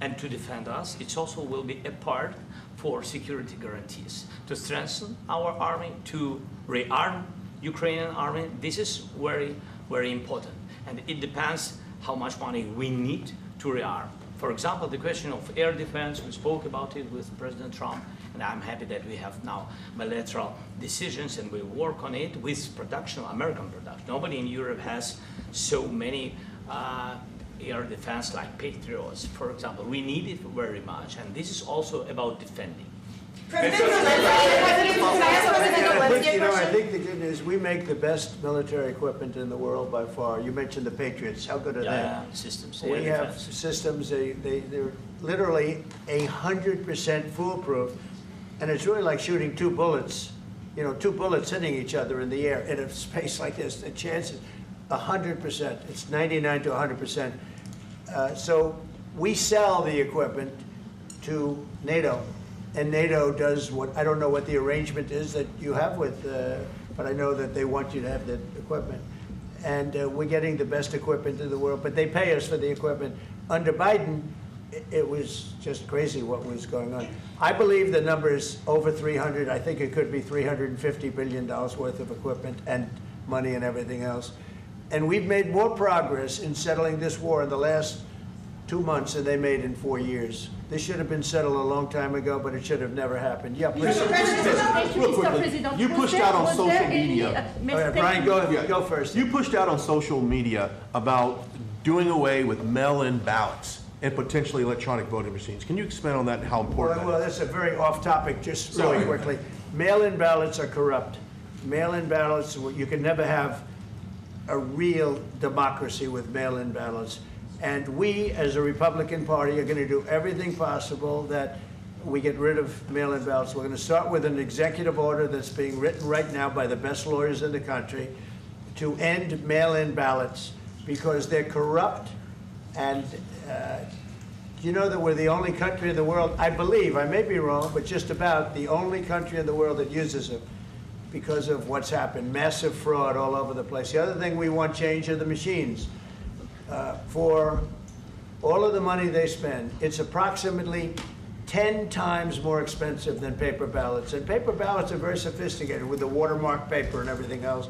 and to defend us. It also will be a part for security guarantees, to strengthen our army, to rearm Ukrainian army. This is very, very important. And it depends how much money we need to rearm. For example, the question of air defense, we spoke about it with President Trump, and I'm happy that we have now bilateral decisions and we work on it with production, American production. Nobody in Europe has so many air defense like Patriots, for example. We need it very much, and this is also about defending. I think the good news, we make the best military equipment in the world by far. You mentioned the Patriots. How good are they? Systems. We have systems. They're literally 100% foolproof, and it's really like shooting two bullets. You know, two bullets hitting each other in the air in a space like this. The chances, 100%. It's 99 to 100%. So we sell the equipment to NATO. And NATO does what, I don't know what the arrangement is that you have with, but I know that they want you to have the equipment. And we're getting the best equipment in the world, but they pay us for the equipment. Under Biden, it was just crazy what was going on. I believe the number is over 300. I think it could be $350 billion worth of equipment and money and everything else. And we've made more progress in settling this war in the last 2 months than they made in 4 years. This should have been settled a long time ago, but it should have never happened. Yeah, please. Real quickly, you pushed out on social media. All right, Brian, go first. You pushed out on social media about doing away with mail-in ballots. and potentially electronic voting machines. Can you expand on that and how important Well, that is? that's a very off-topic, just Sorry. really quickly. Mail-in ballots are corrupt. Mail-in ballots, you can never have a real democracy with mail-in ballots. And we, as a Republican Party, are going to do everything possible that we get rid of mail-in ballots. We're going to start with an executive order that's being written right now by the best lawyers in the country to end mail-in ballots because they're corrupt. And you know that we're the only country in the world, I believe, I may be wrong, but just about the only country in the world that uses them because of what's happened. Massive fraud all over the place. The other thing we want change are the machines. For all of the money they spend, it's approximately 10 times more expensive than paper ballots. And paper ballots are very sophisticated with the watermark paper and everything else.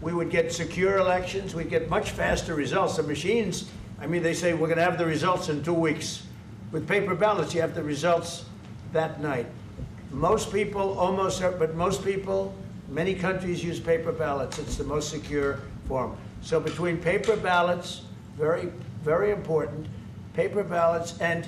We would get secure elections. We'd get much faster results. The machines, I mean, they say we're going to have the results in 2 weeks. With paper ballots, you have the results that night. Most people, but most people, many countries use paper ballots. It's the most secure form. So between paper ballots, very, very important, paper ballots, and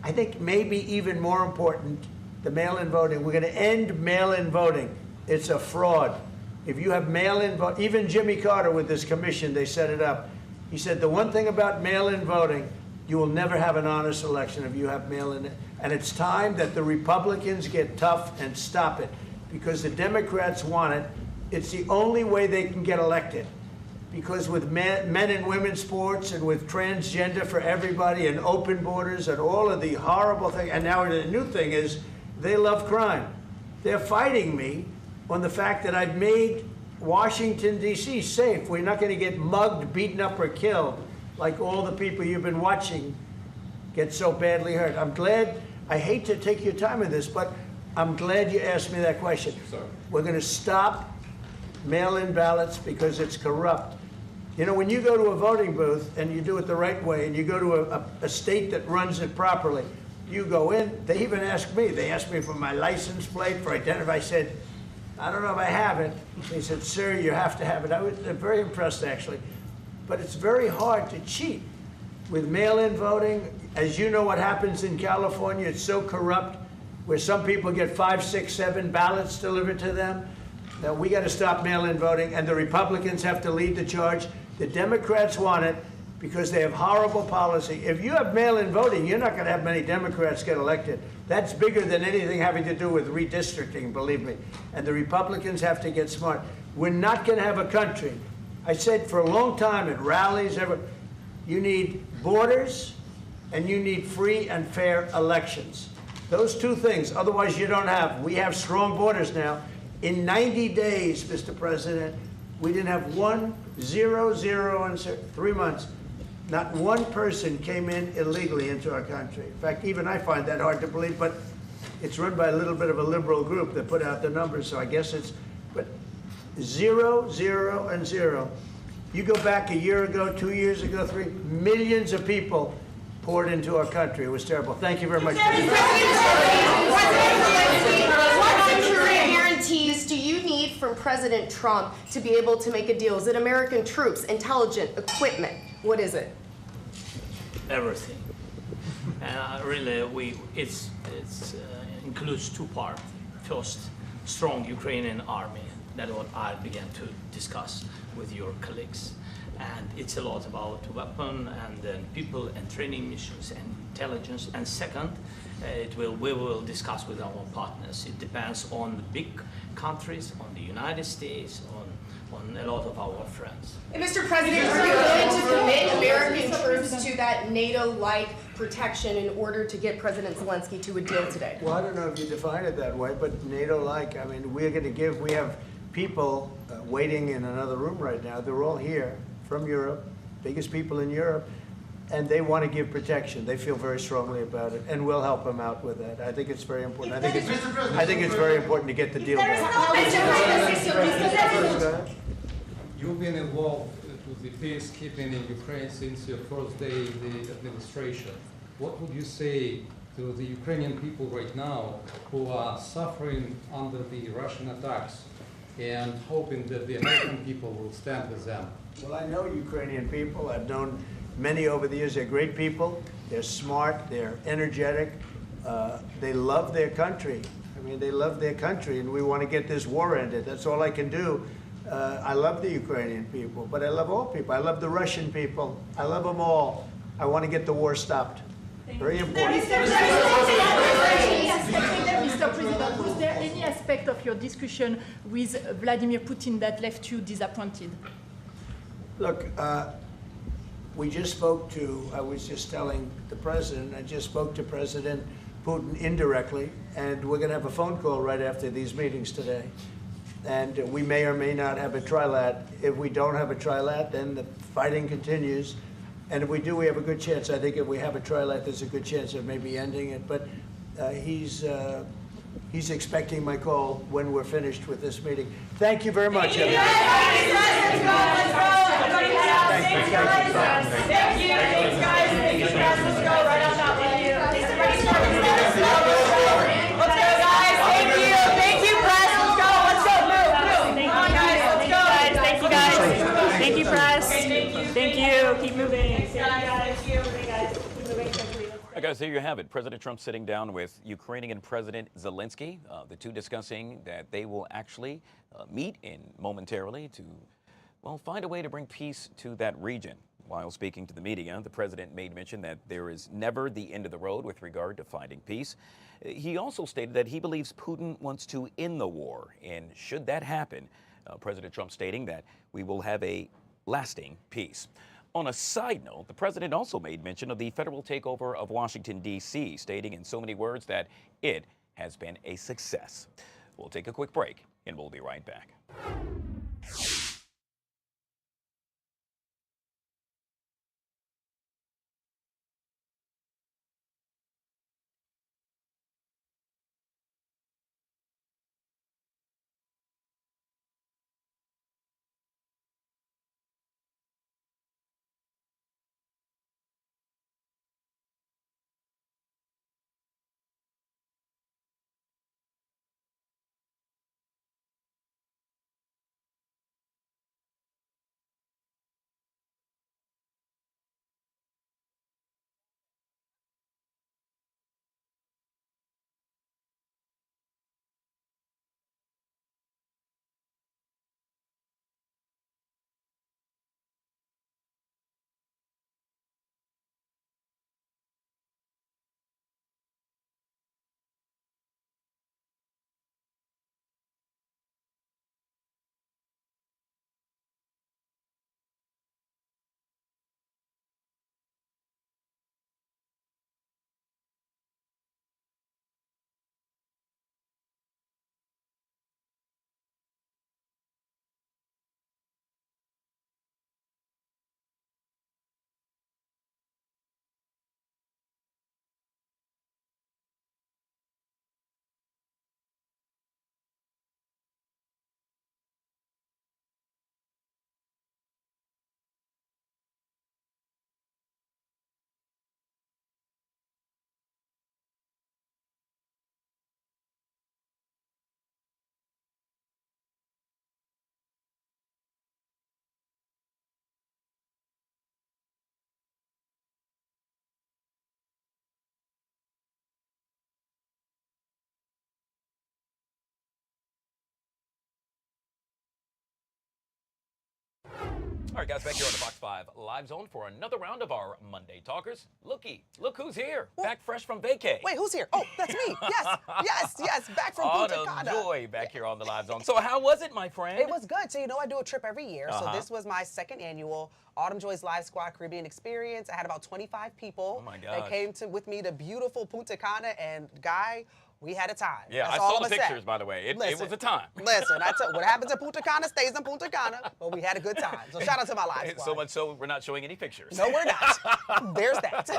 I think maybe even more important, the mail-in voting. We're going to end mail-in voting. It's a fraud. If you have mail-in vote, even Jimmy Carter with this commission, they set it up. He said the one thing about mail-in voting, you will never have an honest election if you have mail-in. And it's time that the Republicans get tough and stop it because the Democrats want it. It's the only way they can get elected. Because with men and women's sports and with transgender for everybody and open borders and all of the horrible things, and now the new thing is they love crime. They're fighting me on the fact that I've made Washington, D.C. safe. We're not going to get mugged, beaten up, or killed like all the people you've been watching get so badly hurt. I'm glad, I hate to take your time in this, but I'm glad you asked me that question. Sorry. We're going to stop mail-in ballots because it's corrupt. You know, when you go to a voting booth and you do it the right way and you go to a state that runs it properly, you go in, they even ask me, they asked me for my license plate, for identity. I said, I don't know if I have it. They said, sir, you have to have it. I was very impressed, actually. But it's very hard to cheat with mail-in voting. As you know what happens in California, it's so corrupt, where some people get 5, 6, 7 ballots delivered to them. Now, we got to stop mail-in voting, and the Republicans have to lead the charge. The Democrats want it because they have horrible policy. If you have mail-in voting, you're not going to have many Democrats get elected. That's bigger than anything having to do with redistricting, believe me. And the Republicans have to get smart. We're not going to have a country. I said for a long time at rallies, you need borders and you need free and fair elections. Those two things, otherwise you don't have. We have strong borders now. In 90 days, Mr. President, we didn't have 1, 0, 0, and 3 months. Not one person came in illegally into our country. In fact, even I find that hard to believe, but it's run by a little bit of a liberal group that put out the numbers, so I guess it's, but 0, 0, and 0. You go back a year ago, 2 years ago, 3, millions of people poured into our country. It was terrible. Thank you very much. What security guarantees do you need from President Trump to be able to make a deal? Is it American troops, intelligence, equipment? What is it? Everything. And really, it includes two parts. First, strong Ukrainian army. That's what I began to discuss with your colleagues. And it's a lot about weapon and then people and training missions and intelligence. And second, we will discuss with our partners. It depends on the big countries, on the United States, on a lot of our friends. And Mr. President, are you going to commit American troops to that NATO-like protection in order to get President Zelensky to a deal today? Well, I don't know if you define it that way, but NATO-like, I mean, we're going to give, we have people waiting in another room right now. They're all here from Europe, biggest people in Europe, and they want to give protection. They feel very strongly about it, and we'll help them out with that. I think it's very important. I think it's very important to get the deal done. You've been involved with the peacekeeping in Ukraine since your first day in the administration. What would you say to the Ukrainian people right now who are suffering under the Russian attacks and hoping that the American people will stand with them? Well, I know Ukrainian people. I've known many over the years. They're great people. They're smart. They're energetic. They love their country. I mean, they love their country, and we want to get this war ended. That's all I can do. I love the Ukrainian people, but I love all people. I love the Russian people. I love them all. I want to get the war stopped. Very important. Mr. President, was there any aspect of your discussion with Vladimir Putin that left you disappointed? Look, we just spoke to, I was just telling the president, I just spoke to President Putin indirectly, and we're going to have a phone call right after these meetings today. And we may or may not have a trilat. If we don't have a trilat, then the fighting continues. And if we do, we have a good chance. I think if we have a trilat, there's a good chance of maybe ending it. But he's expecting my call when we're finished with this meeting. Thank you very much, everybody. Thank you, press. Thank you. Keep moving. Thank you. All right, guys, there you have it. President Trump sitting down with Ukrainian President Zelensky, the two discussing that they will actually meet momentarily to, well, find a way to bring peace to that region. While speaking to the media, the president made mention that there is never the end of the road with regard to finding peace. He also stated that he believes Putin wants to end the war, and should that happen, President Trump stating that we will have a lasting peace. On a side note, the president also made mention of the federal takeover of Washington, D.C., stating in so many words that it has been a success. We'll take a quick break, and we'll be right back. All right, guys, back here on the Fox 5 Live Zone for another round of our Monday Talkers. Look who's here, back fresh from vacay. Wait, who's here? Oh, that's me. Yes, back from Punta Cana. Joy back here on the Live Zone. So how was it, my friend? It was good. So, you know, I do a trip every year. So this was my second annual Autumn Joy's Live Squad Caribbean Experience. I had about 25 people that came with me to beautiful Punta Cana, and Guy, we had a time. Yeah, That's I all saw I'm the gonna pictures, say. by the way. It was a time. Listen, what happens in Punta Cana stays in Punta Cana, but we had a good time. So shout out to my Live Squad. So much so we're not showing any pictures. No, we're not. There's that.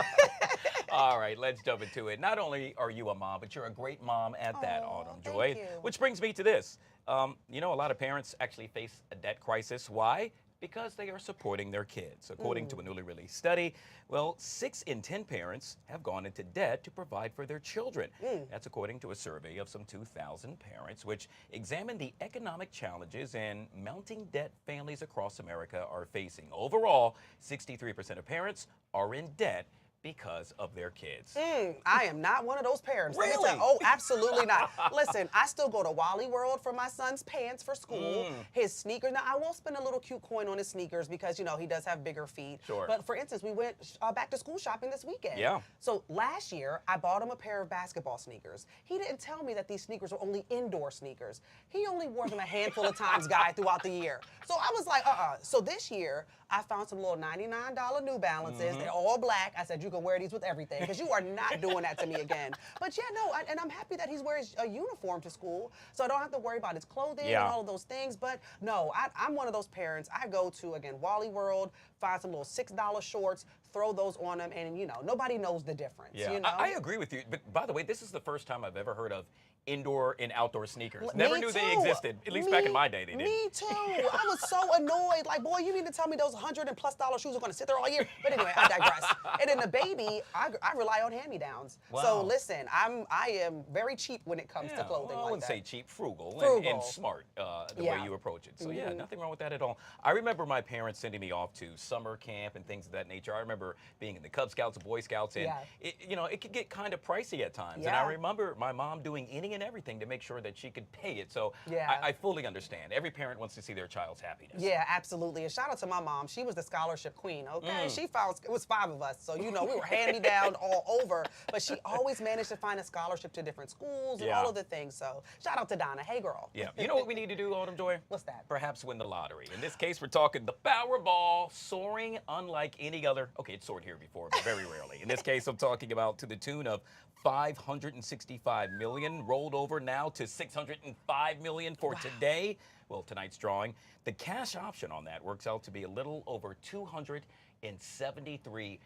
All right, let's jump into it. Not only are you a mom, but you're a great mom at that, Autumn Joy. you. Which brings me to this. You know, a lot of parents actually face a debt crisis. Why? because they are supporting their kids. According to a newly released study, well, 6 in 10 parents have gone into debt to provide for their children. That's according to a survey of some 2,000 parents, which examined the economic challenges and mounting debt families across America are facing. Overall, 63% of parents are in debt because of their kids. I am not one of those parents. Really? Oh, absolutely not. Listen, I still go to Wally World for my son's pants for school, his sneakers. Now, I will spend a little cute coin on his sneakers because, you know, he does have bigger feet. Sure. But for instance, we went back to school shopping this weekend. Yeah. So last year, I bought him a pair of basketball sneakers. He didn't tell me that these sneakers were only indoor sneakers. He only wore them a handful of times, Guy, throughout the year. So I was like, So this year, I found some little $99 New Balances. They're all black. I said, you can wear these with everything because you are not doing that to me again. But yeah, no, and I'm happy that he's wearing a uniform to school, so I don't have to worry about his clothing and all of those things. But no, I'm one of those parents. I go to, again, Wally World, find some little $6 shorts, throw those on them, and, you know, nobody knows the difference. Yeah, you know? I agree with you. But by the way, this is the first time I've ever heard of indoor and outdoor sneakers. Me Never knew they too. existed. At least back in my day, they did. Me too. I was so annoyed. Like, boy, you mean to tell me those $100+ shoes are going to sit there all year? But anyway, I digress. And then the baby, I rely on hand-me-downs. Wow. So listen, I am very cheap when it comes to clothing. Well, I like wouldn't that. say cheap, frugal. And smart the Yeah. way you approach it. So yeah, nothing wrong with that at all. I remember my parents sending me off to summer camp and things of that nature. I remember being in the Cub Scouts and Boy Scouts, and it could get kind of pricey at times. And I remember my mom doing any and everything to make sure that she could pay it. So I fully understand. Every parent wants to see their child's happiness. Yeah, absolutely. And shout out to my mom. She was the scholarship queen, okay? She found, it was 5 of us. So, you know, we were hand-me-down all over. But she always managed to find a scholarship to different schools and all of the things. So shout out to Donna. Hey, girl. Yeah. You know what we need to do, Autumn Joy? What's that? Perhaps win the lottery. In this case, we're talking the Powerball soaring unlike any other. Okay, it soared here before, but very rarely. In this case, I'm talking about to the tune of $565 million, rolled over now to $605 million for today. Well, tonight's drawing. The cash option on that works out to be a little over $273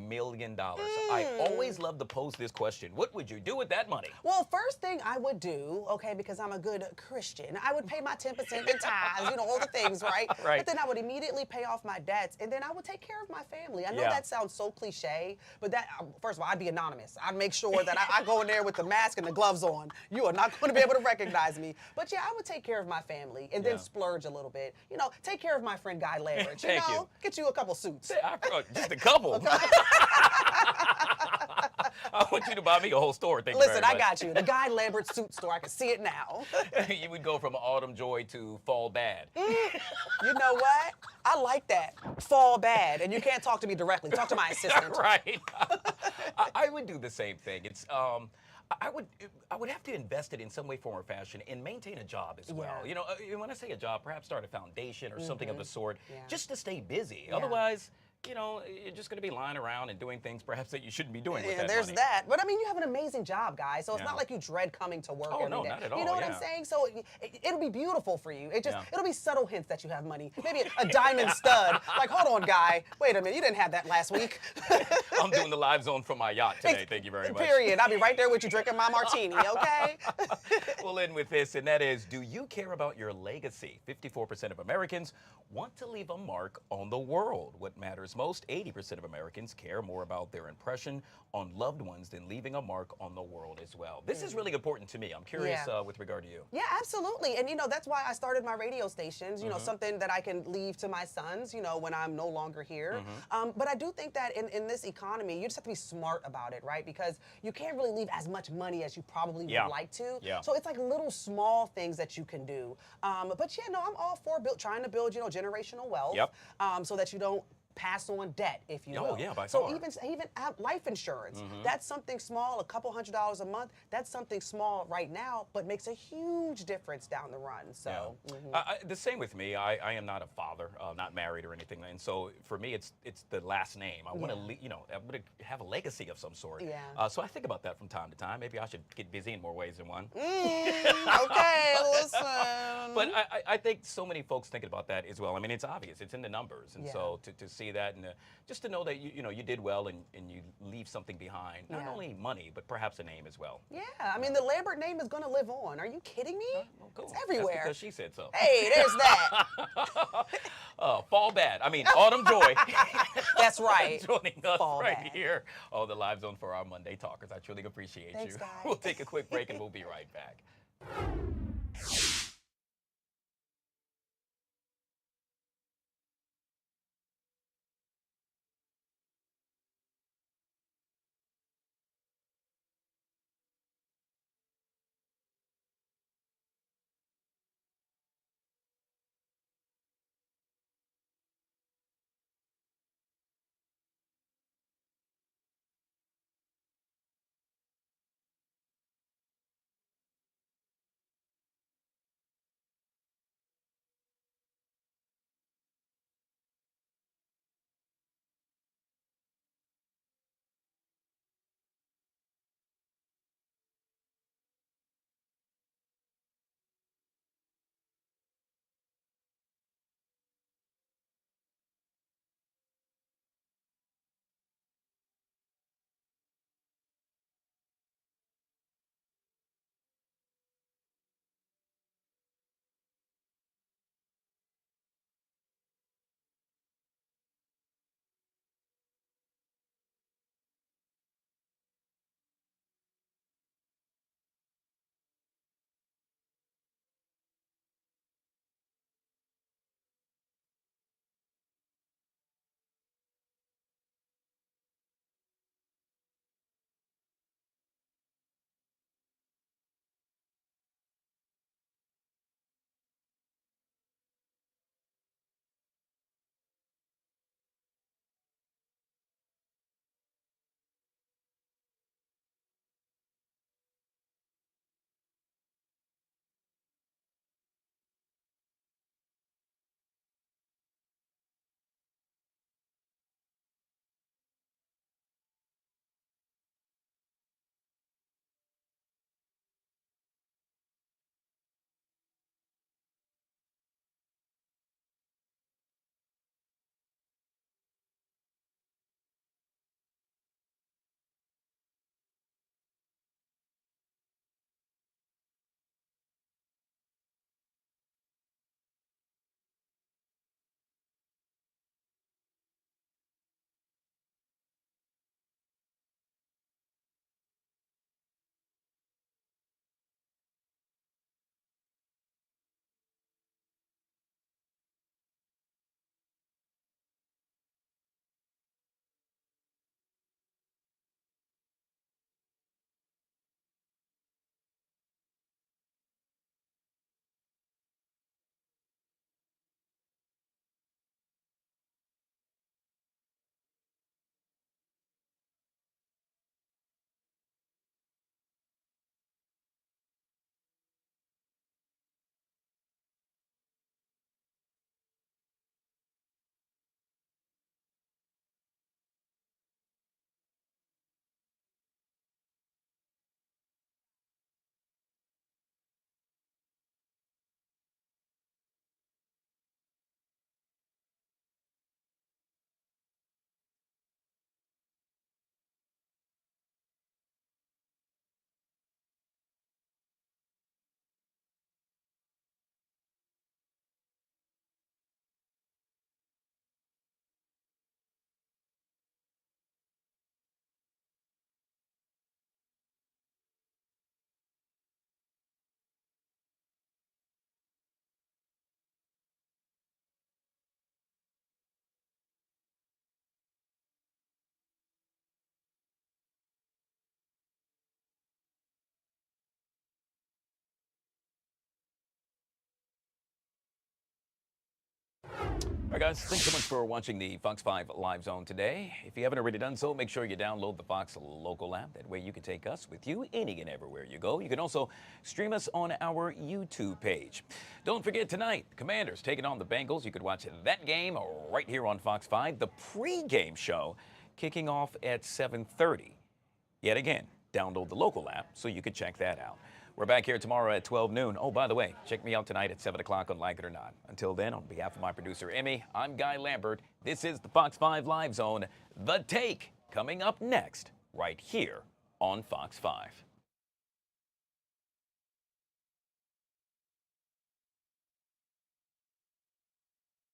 million. I always love to pose this question. What would you do with that money? Well, first thing I would do, okay, because I'm a good Christian, I would pay my 10% in tithes, you know, all the things, right? Right. But then I would immediately pay off my debts, and then I would take care of my family. I know that sounds so cliche, but that, first of all, I'd be anonymous. I'd make sure that I go in there with the mask and the gloves on. You are not going to be able to recognize me. But yeah, I would take care of my family and then splurge a little bit. You know, take care of my friend Guy Lambert. Thank you. Get you a couple suits. Just a couple. I want you to buy me a whole store. Thank you very Listen, much. I got you. The Guy Lambert suit store. I can see it now. You would go from Autumn Joy to Fall Bad. You know what? I like that. Fall bad. And you can't talk to me directly. Talk to my assistant. Right. I would do the same thing. It's I would have to invest it in some way, form, or fashion and maintain a job as well. You know, when I say a job, perhaps start a foundation or something of the sort, just to stay busy. Otherwise, you know, you're just going to be lying around and doing things perhaps that you shouldn't be doing with that there's money. that. But I mean, you have an amazing job, guys. So it's not like you dread coming to work every day. Not at all. You know what I'm saying? So it'll be beautiful for you. It'll be subtle hints that you have money. Maybe a diamond stud. Like, hold on, Guy. Wait a minute. You didn't have that last week. I'm doing the live zone from my yacht today. Thank you very much. Period. I'll be right there with you drinking my martini, okay? We'll end with this, and that is, do you care about your legacy? 54% of Americans want to leave a mark on the world. What matters most? 80% of Americans care more about their impression on loved ones than leaving a mark on the world as well. This is really important to me. I'm curious with regard to you. Yeah, absolutely. And, you know, that's why I started my radio stations, you know, something that I can leave to my sons, you know, when I'm no longer here. But I do think that in this economy, you just have to be smart about it, right? Because you can't really leave as much money as you probably would like to. So it's like little small things that you can do. But yeah, no, I'm all for trying to build, you know, generational wealth so that you don't pass on debt, if you will. By so far. even life insurance, that's something small, a couple $100s a month. That's something small right now, but makes a huge difference down the run. So the same with me. I am not a father, not married or anything, and so for me, it's the last name. I want to, you know, I want to have a legacy of some sort. So I think about that from time to time. Maybe I should get busy in more ways than one. Okay, listen. But I think so many folks thinking about that as well. I mean, it's obvious. It's in the numbers, and so to see see that, and just to know that you did well and you leave something behind, not only money but perhaps a name as well. Yeah, I mean the Lambert name is going to live on. Are you kidding me? Well, cool. It's everywhere. That's because she said so. Hey, there's that. Fall bad. I mean, Autumn Joy. That's right. Joining us Fall right bad. here on the Live Zone for our Monday Talkers. I truly appreciate Thanks, you. guys. We'll take a quick break and we'll be right back. All right, guys, thanks so much for watching the Fox 5 Live Zone today. If you haven't already done so, make sure you download the Fox local app. That way you can take us with you any and everywhere you go. You can also stream us on our YouTube page. Don't forget tonight, Commanders taking on the Bengals. You could watch that game right here on Fox 5. The pregame show kicking off at 7:30. Yet again, download the local app so you can check that out. We're back here tomorrow at 12 noon. Oh, by the way, check me out tonight at 7 o'clock on Like It or Not. Until then, on behalf of my producer, Emmy, I'm Guy Lambert. This is the Fox 5 Live Zone. The Take coming up next, right here on Fox 5.